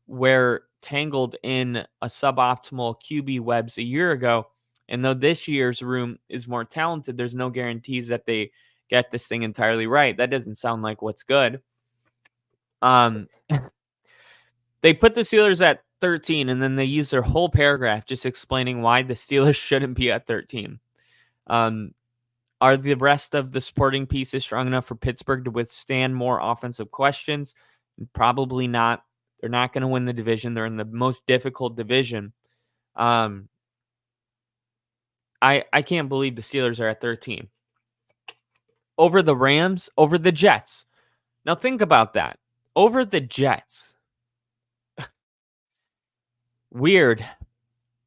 were tangled in a suboptimal QB webs a year ago. And though this year's room is more talented, there's no guarantees that they get this thing entirely right. That doesn't sound like what's good. They put the Steelers at 13, and then they use their whole paragraph just explaining why the Steelers shouldn't be at 13. Are the rest of the supporting pieces strong enough for Pittsburgh to withstand more offensive questions? Probably not. They're not going to win the division. They're in the most difficult division. I can't believe the Steelers are at 13. Over the Rams, over the Jets. Now think about that. Over the Jets. Weird.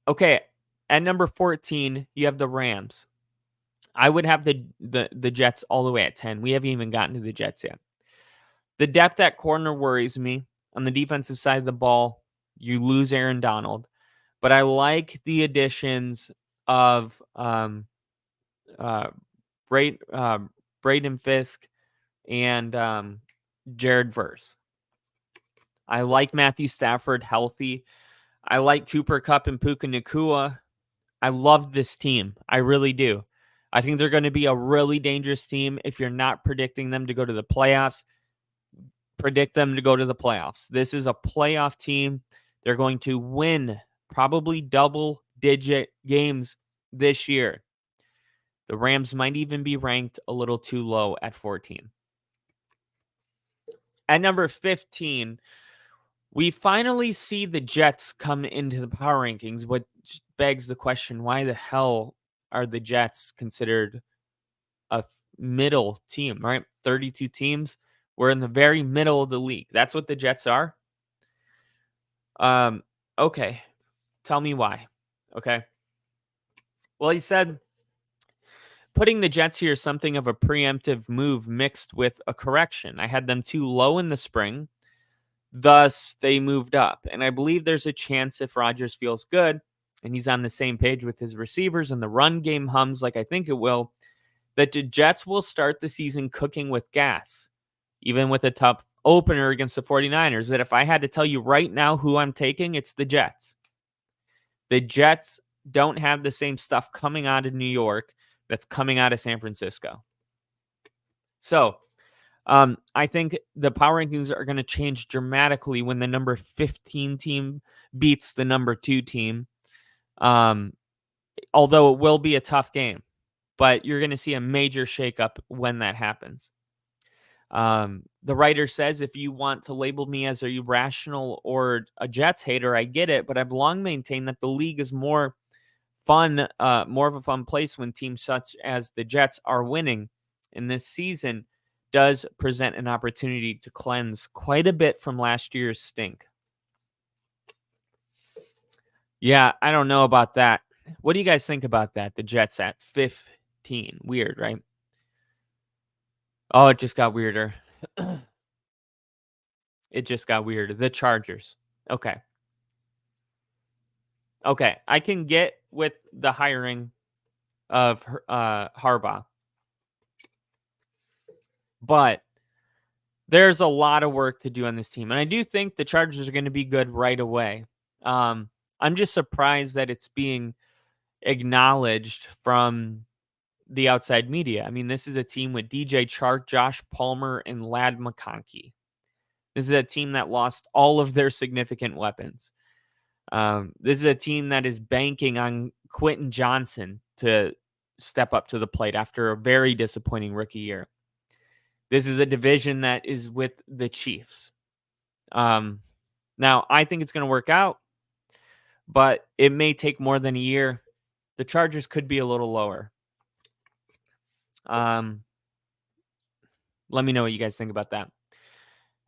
Okay, at number 14, you have the Rams. I would have the Jets all the way at 10. We haven't even gotten to the Jets yet. The depth at corner worries me. On the defensive side of the ball, you lose Aaron Donald. But I like the additions of Braden Fisk and Jared Verse. I like Matthew Stafford healthy. I like Cooper Kupp and Puka Nacua. I love this team. I really do. I think they're going to be a really dangerous team. If you're not predicting them to go to the playoffs, predict them to go to the playoffs. This is a playoff team. They're going to win probably double-digit games this year. The Rams might even be ranked a little too low at 14. At number 15, we finally see the Jets come into the power rankings, which begs the question, why the hell are the Jets considered a middle team, right? 32 teams. We're in the very middle of the league. That's what the Jets are. Okay. Tell me why. Okay. Well, he said putting the Jets here is something of a preemptive move mixed with a correction. I had them too low in the spring. Thus, they moved up. And I believe there's a chance if Rodgers feels good and he's on the same page with his receivers and the run game hums like I think it will, that the Jets will start the season cooking with gas, even with a tough opener against the 49ers. That if I had to tell you right now who I'm taking, it's the Jets. The Jets don't have the same stuff coming out of New York that's coming out of San Francisco. So I think the power rankings are going to change dramatically when the number 15 team beats the number 2 team. Although it will be a tough game, but you're going to see a major shakeup when that happens. The writer says, if you want to label me as a irrational or a Jets hater, I get it, but I've long maintained that the league is more of a fun place when teams such as the Jets are winning. And this season does present an opportunity to cleanse quite a bit from last year's stink. Yeah, I don't know about that. What do you guys think about that? The Jets at 15. Weird, right? Oh, it just got weirder. It just got weirder. The Chargers. Okay. I can get with the hiring of Harbaugh. But there's a lot of work to do on this team. And I do think the Chargers are going to be good right away. I'm just surprised that it's being acknowledged from the outside media. I mean, this is a team with DJ Chark, Josh Palmer, and Ladd McConkey. This is a team that lost all of their significant weapons. This is a team that is banking on Quentin Johnson to step up to the plate after a very disappointing rookie year. This is a division that is with the Chiefs. Now, I think it's going to work out, but it may take more than a year. The Chargers could be a little lower. Let me know what you guys think about that.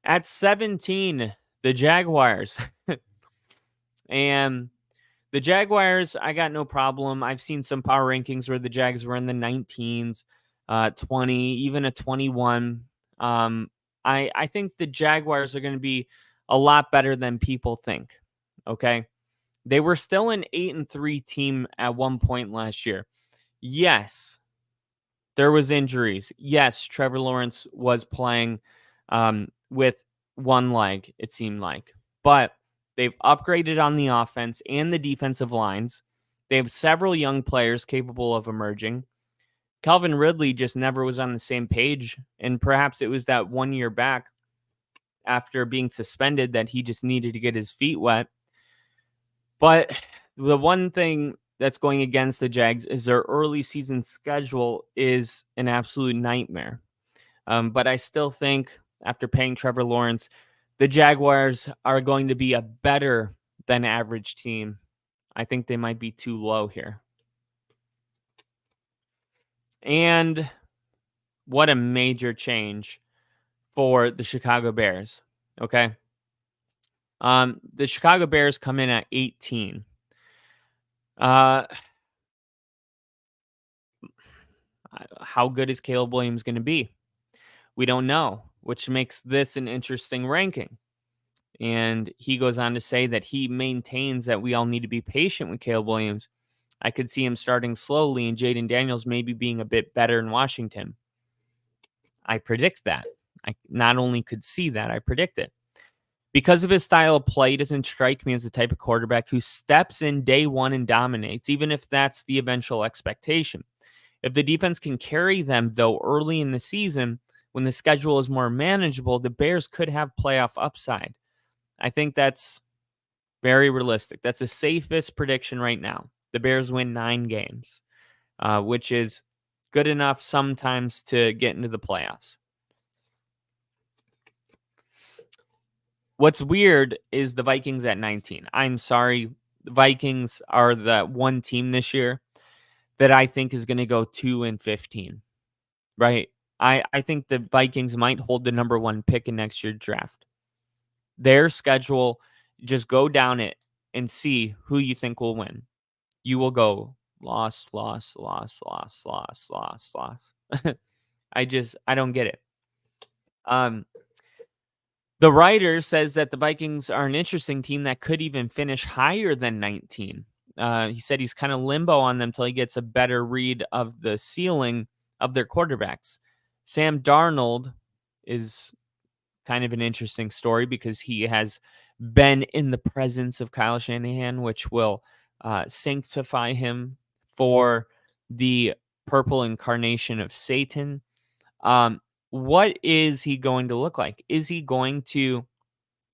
At 17, the Jaguars. And The Jaguars, I got no problem. I've seen some power rankings where the Jags were in the 19s, 20, even a 21. I think the Jaguars are going to be a lot better than people think. Okay. They were still an 8-3 team at one point last year. Yes, there was injuries. Yes, Trevor Lawrence was playing with one leg, it seemed like. But they've upgraded on the offense and the defensive lines. They have several young players capable of emerging. Calvin Ridley just never was on the same page. And perhaps it was that 1 year back after being suspended that he just needed to get his feet wet. But the one thing that's going against the Jags is their early season schedule is an absolute nightmare. But I still think after paying Trevor Lawrence, the Jaguars are going to be a better than average team. I think they might be too low here. And what a major change for the Chicago Bears. Okay. The Chicago Bears come in at 18. How good is Caleb Williams going to be? We don't know, which makes this an interesting ranking. And he goes on to say that he maintains that we all need to be patient with Caleb Williams. I could see him starting slowly and Jaden Daniels maybe being a bit better in Washington. I predict that. I not only could see that, I predict it. Because of his style of play, he doesn't strike me as the type of quarterback who steps in day one and dominates, even if that's the eventual expectation. If the defense can carry them, though, early in the season, when the schedule is more manageable, the Bears could have playoff upside. I think that's very realistic. That's the safest prediction right now. The Bears win 9 games, which is good enough sometimes to get into the playoffs. What's weird is the Vikings at 19. I'm sorry. The Vikings are the one team this year that I think is going to go 2-15, right? I think the Vikings might hold the number 1 pick in next year's draft. Their schedule, just go down it and see who you think will win. You will go loss. I don't get it. The writer says that the Vikings are an interesting team that could even finish higher than 19. He said he's kind of limbo on them until he gets a better read of the ceiling of their quarterbacks. Sam Darnold is kind of an interesting story because he has been in the presence of Kyle Shanahan, which will sanctify him for the purple incarnation of Satan. What is he going to look like? Is he going to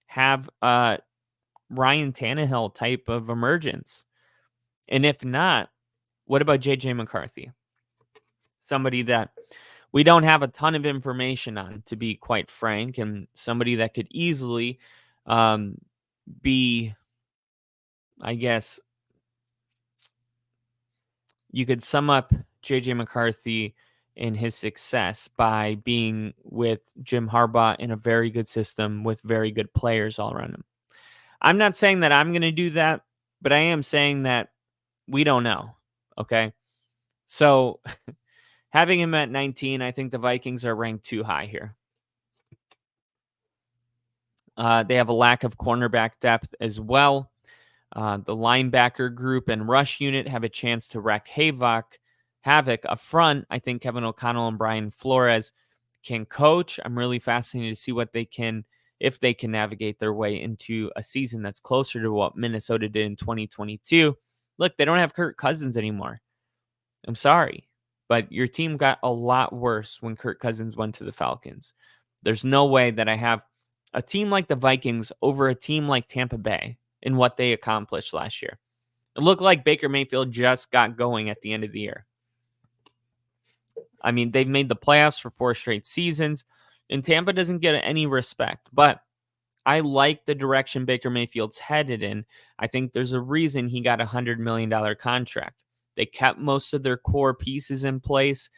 have a Ryan Tannehill type of emergence? And if not, what about JJ McCarthy? Somebody that we don't have a ton of information on, to be quite frank, and somebody that could easily be, I guess, you could sum up JJ McCarthy and his success by being with Jim Harbaugh in a very good system with very good players all around him. I'm not saying that I'm going to do that, but I am saying that we don't know. Okay. So having him at 19, I think the Vikings are ranked too high here. They have a lack of cornerback depth as well. The linebacker group and rush unit have a chance to wreak havoc up front. I think Kevin O'Connell and Brian Flores can coach. I'm really fascinated to see if they can navigate their way into a season that's closer to what Minnesota did in 2022. Look, they don't have Kirk Cousins anymore. I'm sorry, but your team got a lot worse when Kirk Cousins went to the Falcons. There's no way that I have a team like the Vikings over a team like Tampa Bay in what they accomplished last year. It looked like Baker Mayfield just got going at the end of the year. I mean, they've made the playoffs for 4 straight seasons, and Tampa doesn't get any respect. But I like the direction Baker Mayfield's headed in. I think there's a reason he got a $100 million contract. They kept most of their core pieces in place.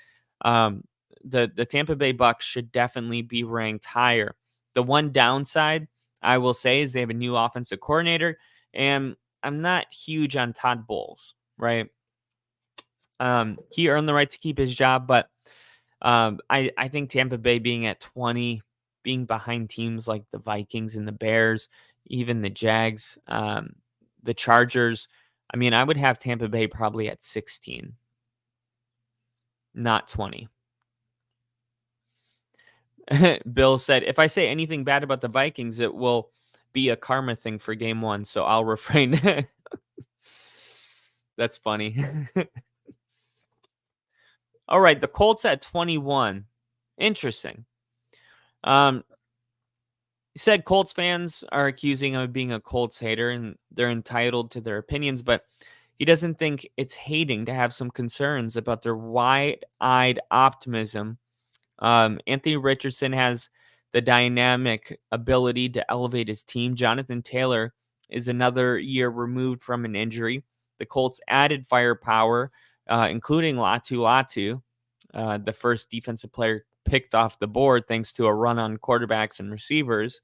The Tampa Bay Bucks should definitely be ranked higher. The one downside, I will say, is they have a new offensive coordinator, and I'm not huge on Todd Bowles, right? He earned the right to keep his job, but I think Tampa Bay being at 20, being behind teams like the Vikings and the Bears, even the Jags, the Chargers. I mean, I would have Tampa Bay probably at 16, not 20. Bill said, if I say anything bad about the Vikings, it will be a karma thing for game one, so I'll refrain. That's funny. All right, the Colts at 21. Interesting. He said Colts fans are accusing him of being a Colts hater and they're entitled to their opinions, but he doesn't think it's hating to have some concerns about their wide-eyed optimism. Anthony Richardson has the dynamic ability to elevate his team. Jonathan Taylor is another year removed from an injury. The Colts added firepower, including Latu, the first defensive player picked off the board thanks to a run on quarterbacks and receivers.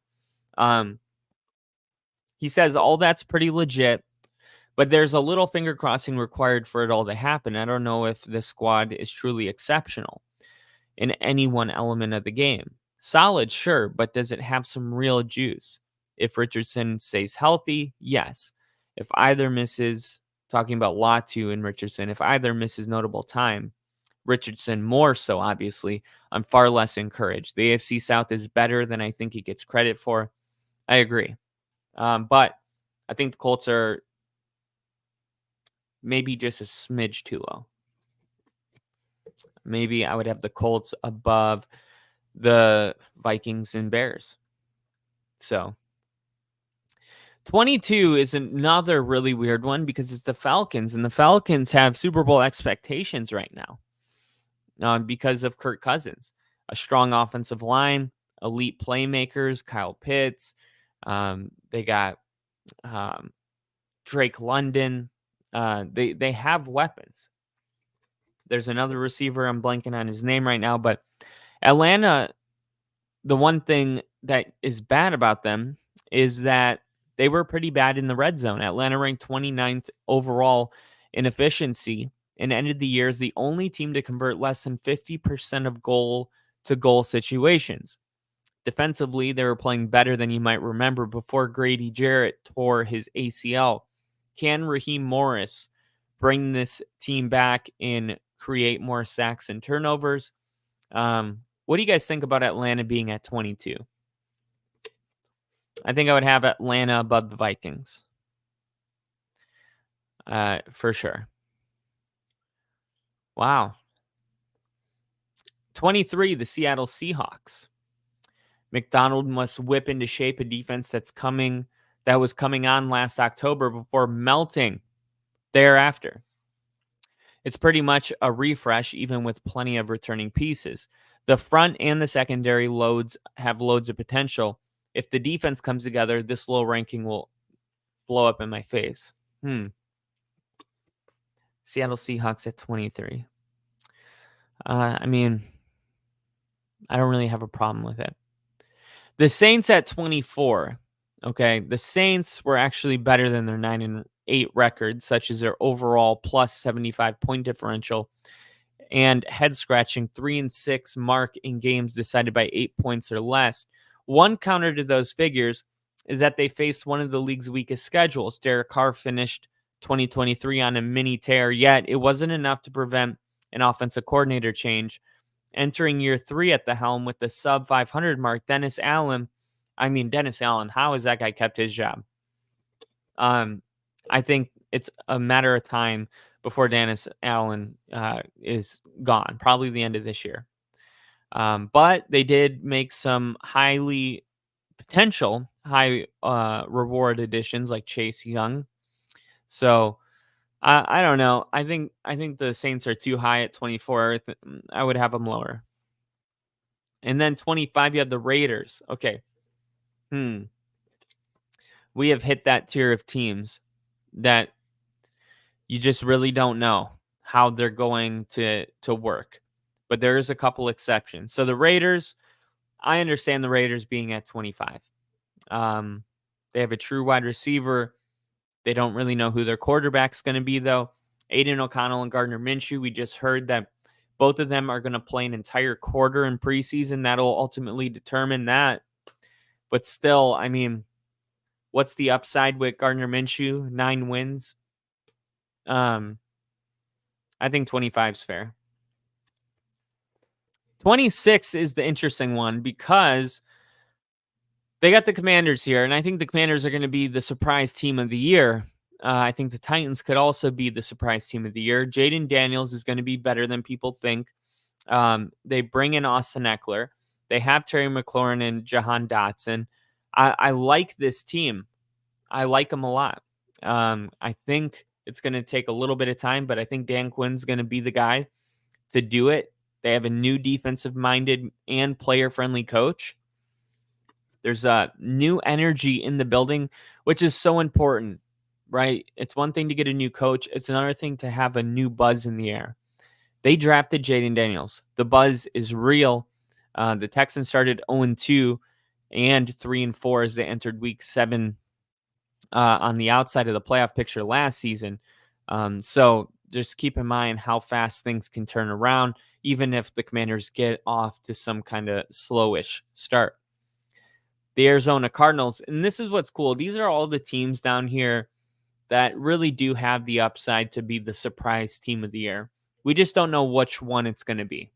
He says all that's pretty legit, but there's a little finger crossing required for it all to happen. I don't know if this squad is truly exceptional in any one element of the game. Solid, sure, but does it have some real juice? If Richardson stays healthy, yes. If either misses, talking about Latu and Richardson, if either misses notable time, Richardson more so, obviously, I'm far less encouraged. The AFC South is better than I think he gets credit for. I agree. But I think the Colts are maybe just a smidge too low. Maybe I would have the Colts above the Vikings and Bears. So 22 is another really weird one because it's the Falcons, and the Falcons have Super Bowl expectations right now because of Kirk Cousins. A strong offensive line, elite playmakers, Kyle Pitts. They got Drake London. They have weapons. There's another receiver. I'm blanking on his name right now, but Atlanta, the one thing that is bad about them is that they were pretty bad in the red zone. Atlanta ranked 29th overall in efficiency and ended the year as the only team to convert less than 50% of goal-to-goal situations. Defensively, they were playing better than you might remember before Grady Jarrett tore his ACL. Can Raheem Morris bring this team back and create more sacks and turnovers? What do you guys think about Atlanta being at 22? I think I would have Atlanta above the Vikings. For sure. Wow. 23, the Seattle Seahawks. McDonald must whip into shape a defense that was coming on last October before melting thereafter. It's pretty much a refresh, even with plenty of returning pieces. The front and the secondary have loads of potential. If the defense comes together, this low ranking will blow up in my face. Seattle Seahawks at 23. I mean, I don't really have a problem with it. The Saints at 24. Okay, the Saints were actually better than their 9-8 record, such as their overall plus 75 point differential and head-scratching 3-6 mark in games decided by 8 points or less. One counter to those figures is that they faced one of the league's weakest schedules. Derek Carr finished 2023 on a mini tear, yet it wasn't enough to prevent an offensive coordinator change. Entering year 3 at the helm with the sub 500 mark, Dennis Allen, how has that guy kept his job? I think it's a matter of time before Dennis Allen is gone, probably the end of this year. But they did make some high reward additions like Chase Young. So I don't know. I think the Saints are too high at 24. I would have them lower. And then 25, you have the Raiders. Okay. We have hit that tier of teams that you just really don't know how they're going to work. But there is a couple exceptions. So the Raiders, I understand the Raiders being at 25. They have a true wide receiver. They don't really know who their quarterback's going to be, though. Aiden O'Connell and Gardner Minshew, we just heard that both of them are going to play an entire quarter in preseason. That'll ultimately determine that. But still, I mean, what's the upside with Gardner Minshew? 9 wins. I think 25 is fair. 26 is the interesting one because they got the Commanders here, and I think the Commanders are going to be the surprise team of the year. I think the Titans could also be the surprise team of the year. Jaden Daniels is going to be better than people think. They bring in Austin Eckler. They have Terry McLaurin and Jahan Dotson. I like this team. I like them a lot. I think it's going to take a little bit of time, but I think Dan Quinn's going to be the guy to do it. They have a new defensive-minded and player-friendly coach. There's a new energy in the building, which is so important, right? It's one thing to get a new coach. It's another thing to have a new buzz in the air. They drafted Jaden Daniels. The buzz is real. The Texans started 0-2 and 3-4 as they entered Week 7 on the outside of the playoff picture last season. So just keep in mind how fast things can turn around, even if the Commanders get off to some kind of slowish start. The Arizona Cardinals, and this is what's cool. These are all the teams down here that really do have the upside to be the surprise team of the year. We just don't know which one it's going to be.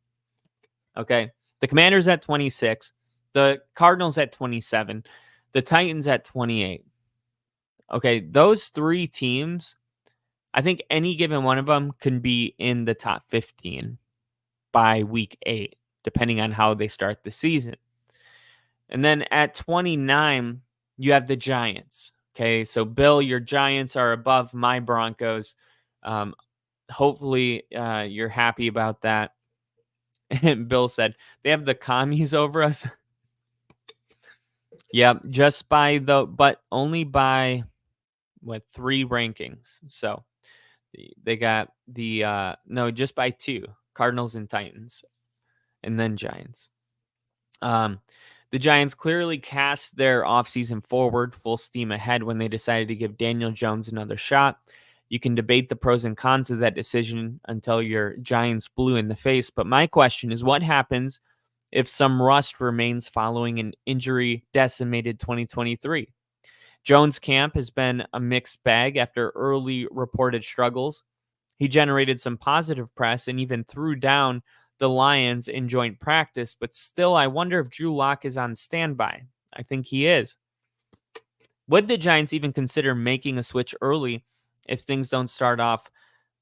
Okay. The Commanders at 26, the Cardinals at 27, the Titans at 28. Okay. Those 3 teams, I think any given one of them can be in the top 15 by week 8, depending on how they start the season. And then at 29, you have the Giants. Okay, so Bill, your Giants are above my Broncos. Hopefully, you're happy about that. And Bill said, they have the commies over us. Yeah, just by but only by, 3 rankings. So they got no, just by 2, Cardinals and Titans, and then Giants. The Giants clearly cast their offseason forward, full steam ahead, when they decided to give Daniel Jones another shot. You can debate the pros and cons of that decision until your Giants blue in the face. But my question is, what happens if some rust remains following an injury-decimated 2023? Jones' camp has been a mixed bag after early reported struggles. He generated some positive press and even threw down the Lions in joint practice, but still, I wonder if Drew Lock is on standby. I think he is. Would the Giants even consider making a switch early if things don't start off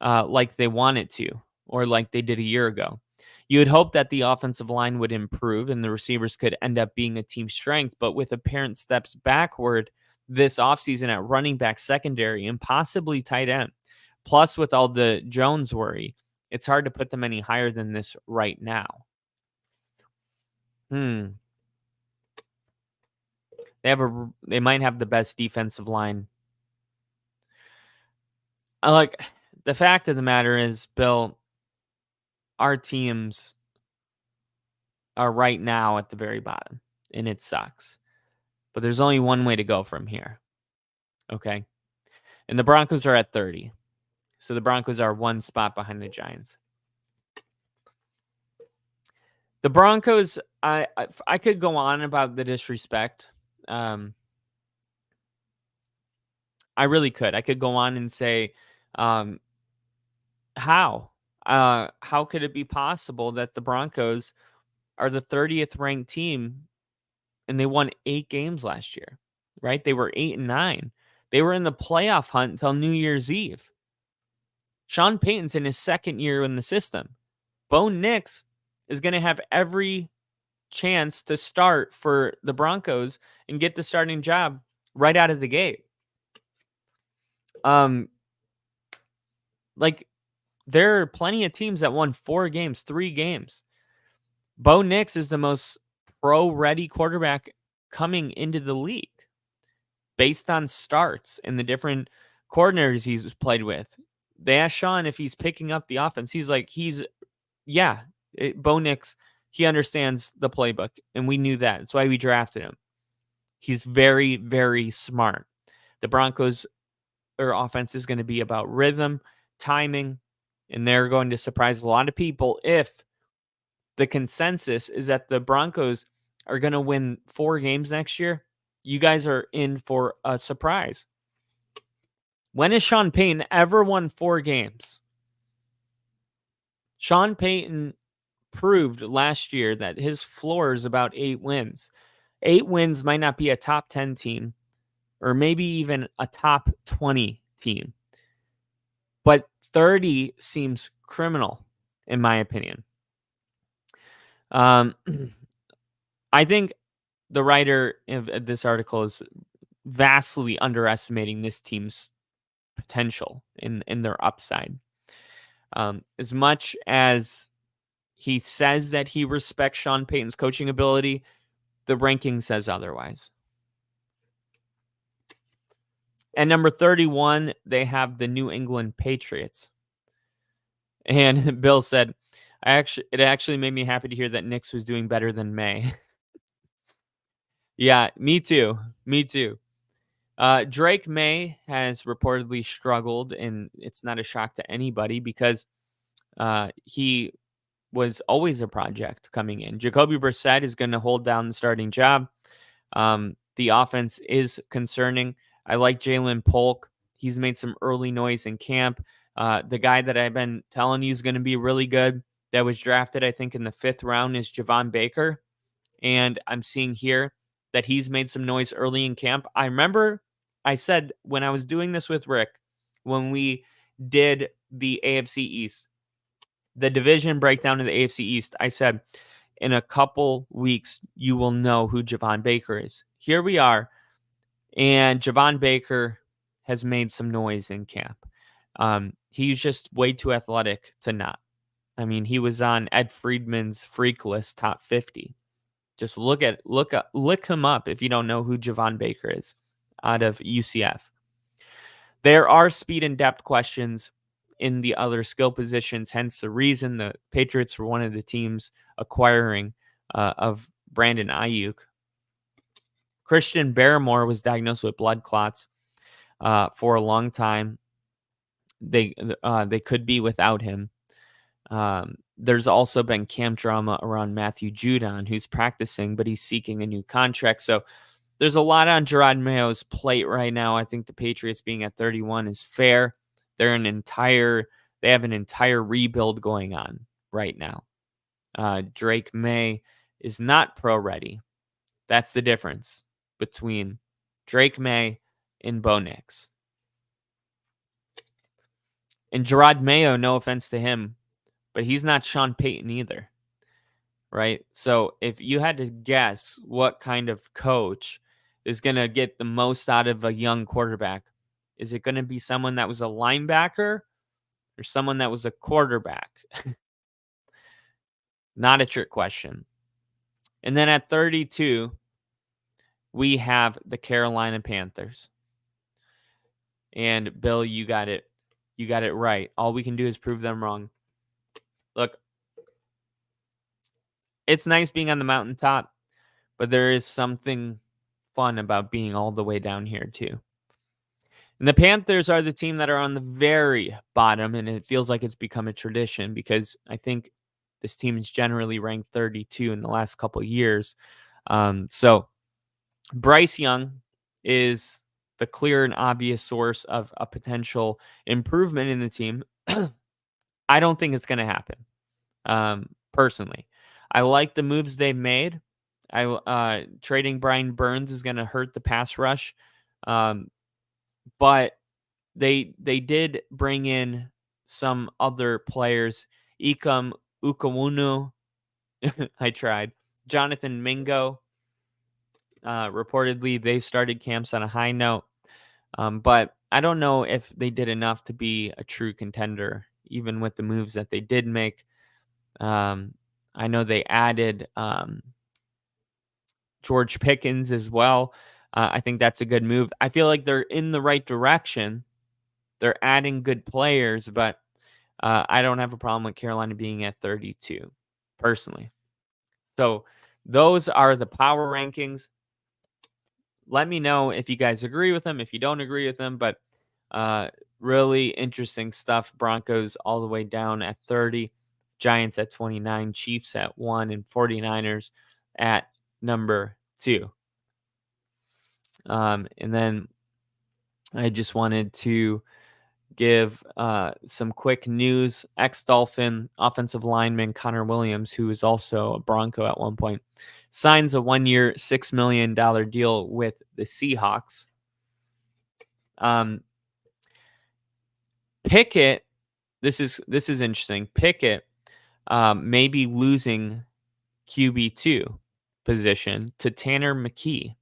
like they want it to, or like they did a year ago? You would hope that the offensive line would improve and the receivers could end up being a team strength, but with apparent steps backward this offseason at running back, secondary, and possibly tight end, plus with all the Jones worry, it's hard to put them any higher than this right now. They might have the best defensive line. The fact of the matter is, Bill, our teams are right now at the very bottom, and it sucks. But there's only one way to go from here. Okay? And the Broncos are at 30. So the Broncos are 1 spot behind the Giants. The Broncos, I could go on about the disrespect. I really could. I could go on and say, how? How could it be possible that the Broncos are the 30th ranked team and they won 8 games last year, right? They were 8-9. They were in the playoff hunt until New Year's Eve. Sean Payton's in his 2nd year in the system. Bo Nix is going to have every chance to start for the Broncos and get the starting job right out of the gate. There are plenty of teams that won 4 games, 3 games. Bo Nix is the most pro-ready quarterback coming into the league based on starts and the different coordinators he's played with. They asked Sean if he's picking up the offense. He's like, Bo Nix, he understands the playbook, and we knew that. That's why we drafted him. He's very, very smart. The Broncos their offense is going to be about rhythm, timing, and they're going to surprise a lot of people if the consensus is that the Broncos are going to win 4 games next year. You guys are in for a surprise. When has Sean Payton ever won 4 games? Sean Payton proved last year that his floor is about 8 wins. 8 wins might not be a top 10 team or maybe even a top 20 team. But 30 seems criminal, in my opinion. I think the writer of this article is vastly underestimating this team's potential in their upside. As much as he says that he respects Sean Payton's coaching ability, the ranking says otherwise. At number 31, they have the New England Patriots. And Bill said, it actually made me happy to hear that Nix was doing better than May. Yeah, me too. Me too. Drake May has reportedly struggled, and it's not a shock to anybody because he was always a project coming in. Jacoby Brissett is going to hold down the starting job. The offense is concerning. I like Jalen Polk. He's made some early noise in camp. The guy that I've been telling you is going to be really good that was drafted, I think, in the 5th round is Javon Baker. And I'm seeing here that he's made some noise early in camp. I remember I said when I was doing this with Rick, when we did the AFC East, the division breakdown of the AFC East, I said, in a couple weeks, you will know who Javon Baker is. Here we are, and Javon Baker has made some noise in camp. He's just way too athletic to not. I mean, he was on Ed Friedman's freak list, top 50. Just look him up if you don't know who Javon Baker is out of UCF. There are speed and depth questions in the other skill positions, hence the reason the Patriots were one of the teams acquiring of Brandon Ayuk. Christian Barrymore was diagnosed with blood clots for a long time. They could be without him. There's also been camp drama around Matthew Judon, who's practicing, but he's seeking a new contract. So there's a lot on Gerard Mayo's plate right now. I think the Patriots being at 31 is fair. They have an entire rebuild going on right now. Drake May is not pro ready. That's the difference between Drake May and Bo Nix. And Gerard Mayo, no offense to him, but he's not Sean Payton either, right? So if you had to guess what kind of coach is going to get the most out of a young quarterback, is it going to be someone that was a linebacker or someone that was a quarterback? Not a trick question. And then at 32, we have the Carolina Panthers. And Bill, you got it. You got it right. All we can do is prove them wrong. Look, it's nice being on the mountaintop, but there is something fun about being all the way down here too. And the Panthers are the team that are on the very bottom, and it feels like it's become a tradition because I think this team is generally ranked 32 in the last couple of years. So Bryce Young is the clear and obvious source of a potential improvement in the team. I don't think it's going to happen. Personally, I like the moves they've made. Trading Brian Burns is going to hurt the pass rush. But they did bring in some other players. Ikem Ukawunu. I tried. Jonathan Mingo. Reportedly, they started camps on a high note. But I don't know if they did enough to be a true contender, even with the moves that they did make. I know they added George Pickens as well. I think that's a good move. I feel like they're in the right direction. They're adding good players, but I don't have a problem with Carolina being at 32, personally. So those are the power rankings. Let me know if you guys agree with them, if you don't agree with them, but Really interesting stuff. Broncos all the way down at 30, Giants at 29, Chiefs at 1, and 49ers at number 2. And then I just wanted to give some quick news. Ex-Dolphin offensive lineman Connor Williams, who is also a Bronco at one point, signs a 1-year, $6 million deal with the Seahawks. Pickett, this is interesting. Pickett may be losing QB2 position to Tanner McKee.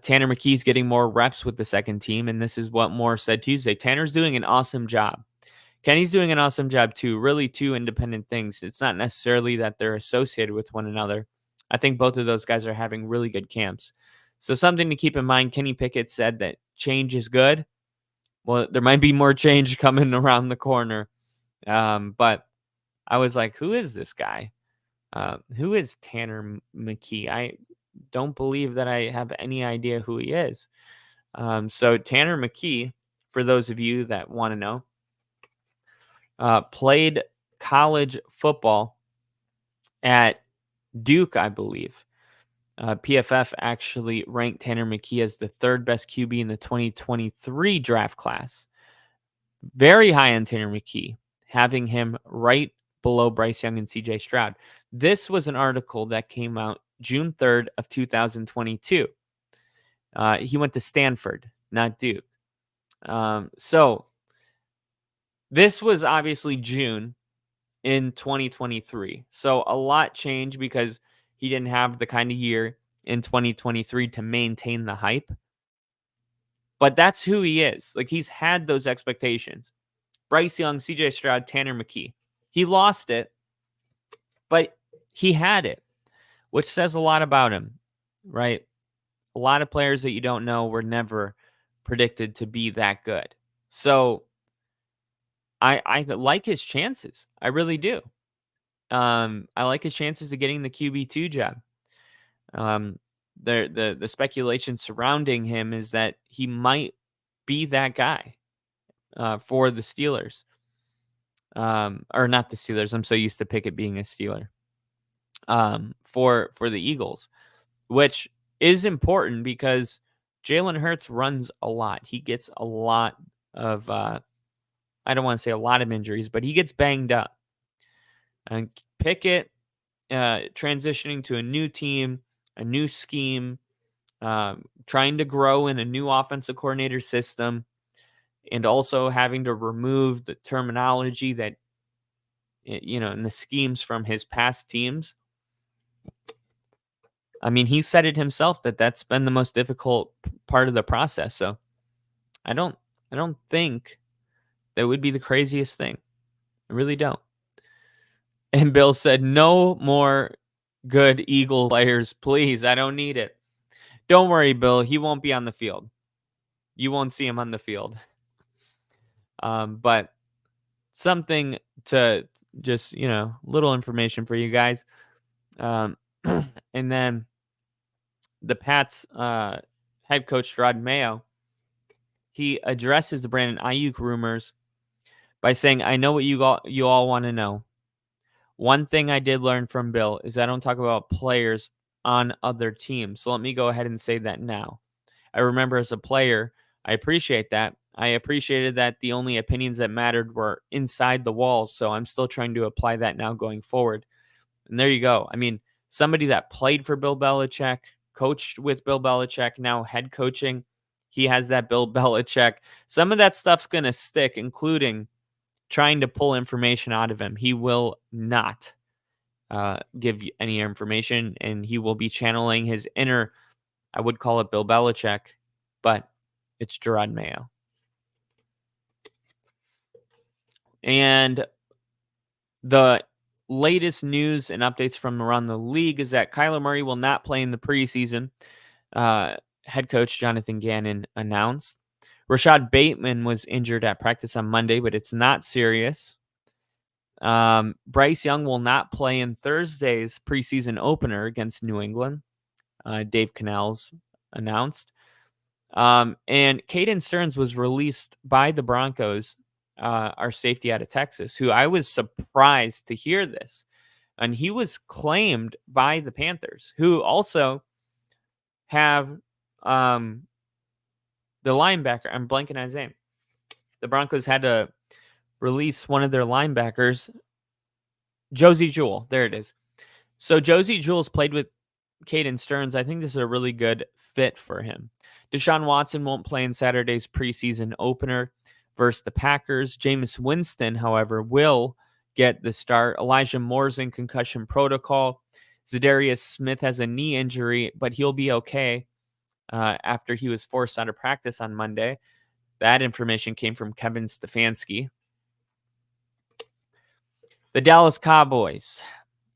Tanner McKee's getting more reps with the second team, and this is what Moore said Tuesday. Tanner's doing an awesome job. Kenny's doing an awesome job too. Really two independent things. It's not necessarily that they're associated with one another. I think both of those guys are having really good camps. So something to keep in mind, Kenny Pickett said that change is good. Well, there might be more change coming around the corner. But I was like, who is this guy? Who is Tanner McKee? I don't believe that I have any idea who he is. So Tanner McKee, for those of you that want to know, played college football at Duke, I believe. PFF actually ranked Tanner McKee as the third best QB in the 2023 draft class. Very high on Tanner McKee, having him right below Bryce Young and CJ Stroud. This was an article that came out June 3rd of 2022. He went to Stanford, not Duke. So this was obviously June in 2023. So a lot changed because he didn't have the kind of year in 2023 to maintain the hype. But that's who he is. Like, he's had those expectations. Bryce Young, CJ Stroud, Tanner McKee. He lost it, but he had it, which says a lot about him, right? A lot of players that you don't know were never predicted to be that good. So I like his chances. I really do. I like his chances of getting the QB2 job. The speculation surrounding him is that he might be that guy for the Steelers. Or not the Steelers. I'm so used to Pickett being a Steeler. For the Eagles, which is important because Jalen Hurts runs a lot. He gets a lot of, I don't want to say a lot of injuries, but he gets banged up. And Pickett transitioning to a new team, a new scheme, trying to grow in a new offensive coordinator system, and also having to remove the terminology that, and the schemes from his past teams. I mean, he said it himself that that's been the most difficult part of the process. So I don't think that would be the craziest thing. I really don't. And Bill said, no more good Eagle players, please. I don't need it. Don't worry, Bill. He won't be on the field. You won't see him on the field. But something to just, little information for you guys. And then the Pats head coach, Rod Mayo, he addresses the Brandon Ayuk rumors by saying, I know what you all want to know. One thing I did learn from Bill is I don't talk about players on other teams. So let me go ahead and say that now. I remember as a player, I appreciate that. I appreciated that the only opinions that mattered were inside the walls. So I'm still trying to apply that now going forward. And there you go. I mean, somebody that played for Bill Belichick, coached with Bill Belichick, now head coaching. He has that Bill Belichick. Some of that stuff's going to stick, including trying to pull information out of him. He will not give you any information, and he will be channeling his inner, I would call it Bill Belichick, but it's Gerard Mayo. And the latest news and updates from around the league is that Kyler Murray will not play in the preseason. Head coach Jonathan Gannon announced. Rashad Bateman was injured at practice on Monday, but it's not serious. Bryce Young will not play in Thursday's preseason opener against New England. Dave Canales announced. And Caden Stearns was released by the Broncos, our safety out of Texas, who I was surprised to hear this. And he was claimed by the Panthers, who also have the linebacker. I'm blanking on his name. The Broncos had to release one of their linebackers, Josie Jewell. There it is. So Josie Jewell's played with Caden Stearns. I think this is a really good fit for him. Deshaun Watson won't play in Saturday's preseason opener versus the Packers. Jameis Winston, however, will get the start. Elijah Moore's in concussion protocol. Zadarius Smith has a knee injury, but he'll be okay after he was forced out of practice on Monday. That information came from Kevin Stefanski. The Dallas Cowboys.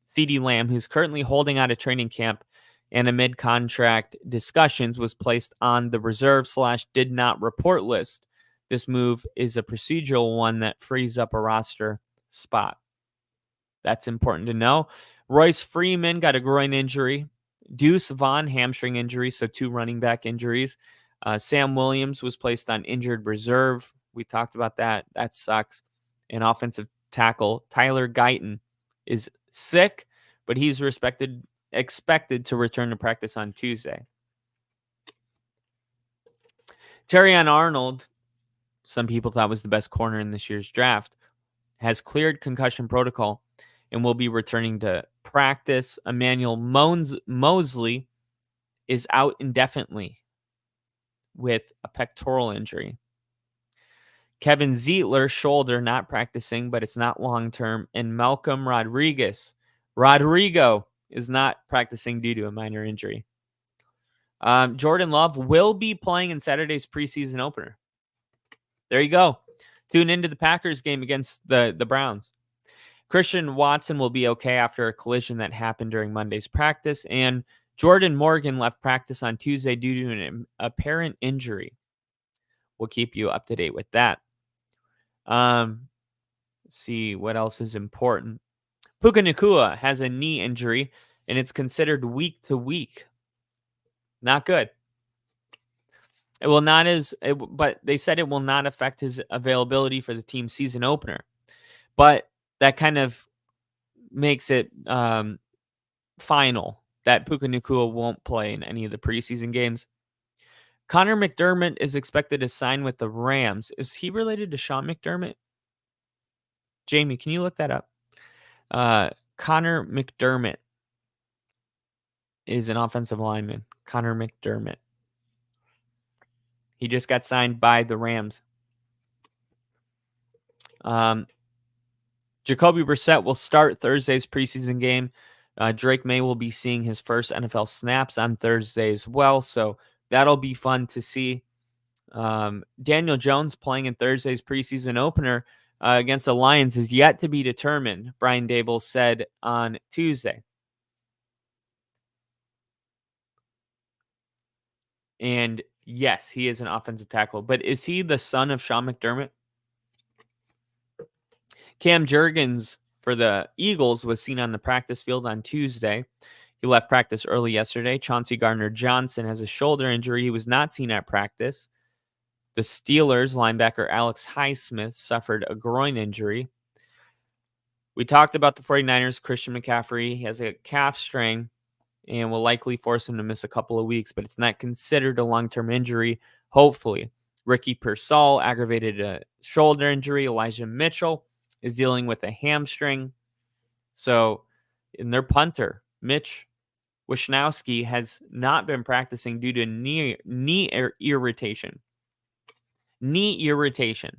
CeeDee Lamb, who's currently holding out of training camp and amid contract discussions, was placed on the reserve/did not report list. This move is a procedural one that frees up a roster spot. That's important to know. Royce Freeman got a groin injury. Deuce Vaughn, hamstring injury, so 2 running back injuries. Sam Williams was placed on injured reserve. We talked about that. That sucks. And offensive tackle Tyler Guyton is sick, but he's expected to return to practice on Tuesday. Terrion Arnold, some people thought was the best corner in this year's draft, has cleared concussion protocol and will be returning to practice. Emmanuel Mosley is out indefinitely with a pectoral injury. Kevin Zeitler, shoulder, not practicing, but it's not long-term. And Malcolm Rodrigo is not practicing due to a minor injury. Jordan Love will be playing in Saturday's preseason opener. There you go. Tune into the Packers game against the Browns. Christian Watson will be okay after a collision that happened during Monday's practice. And Jordan Morgan left practice on Tuesday due to an apparent injury. We'll keep you up to date with that. Let's see what else is important. Puka Nacua has a knee injury, and it's considered week to week. Not good. It will not but they said it will not affect his availability for the team season opener. But that kind of makes it final that Puka Nacua won't play in any of the preseason games. Connor McDermott is expected to sign with the Rams. Is he related to Sean McDermott? Jamie, can you look that up? Connor McDermott is an offensive lineman. Connor McDermott. He just got signed by the Rams. Jacoby Brissett will start Thursday's preseason game. Drake May will be seeing his first NFL snaps on Thursday as well, so that'll be fun to see. Daniel Jones playing in Thursday's preseason opener against the Lions is yet to be determined, Brian Daboll said on Tuesday. And yes, he is an offensive tackle, but is he the son of Sean McDermott? Cam Jurgens for the Eagles was seen on the practice field on Tuesday. He left practice early yesterday. Chauncey Gardner-Johnson has a shoulder injury. He was not seen at practice. The Steelers linebacker Alex Highsmith suffered a groin injury. We talked about the 49ers, Christian McCaffrey. He has a calf strain and will likely force him to miss a couple of weeks, but it's not considered a long-term injury, hopefully. Ricky Pearsall aggravated a shoulder injury. Elijah Mitchell is dealing with a hamstring. So, in their punter, Mitch Wishnowsky, has not been practicing due to knee irritation. Knee irritation.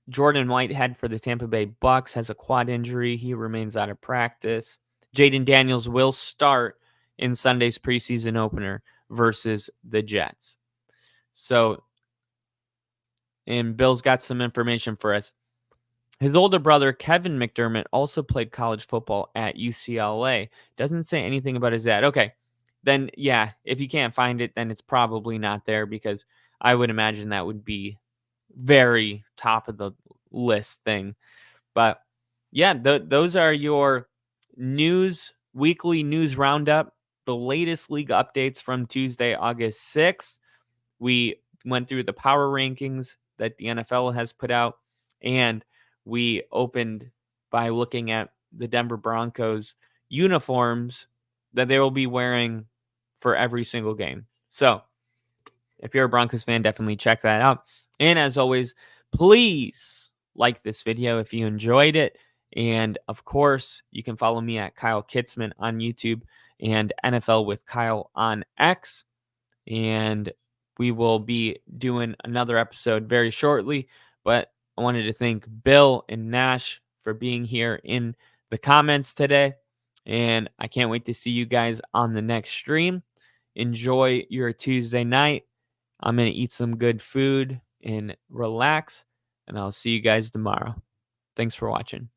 Jordan Whitehead for the Tampa Bay Bucks has a quad injury. He remains out of practice. Jaden Daniels will start in Sunday's preseason opener versus the Jets. So, and Bill's got some information for us. His older brother, Kevin McDermott, also played college football at UCLA. Doesn't say anything about his dad. Okay, then, yeah, if you can't find it, then it's probably not there, because I would imagine that would be very top of the list thing. But, yeah, those are your weekly news roundup the latest league updates from Tuesday, August 6th. We went through the power rankings that the NFL has put out, and we opened by looking at the Denver Broncos uniforms that they will be wearing for every single game. So if you're a Broncos fan, definitely check that out. And as always, please like this video if you enjoyed it. And of course, you can follow me at Kyle Kitzman on YouTube and NFL with Kyle on X. And we will be doing another episode very shortly. But I wanted to thank Bill and Nash for being here in the comments today. And I can't wait to see you guys on the next stream. Enjoy your Tuesday night. I'm going to eat some good food and relax. And I'll see you guys tomorrow. Thanks for watching.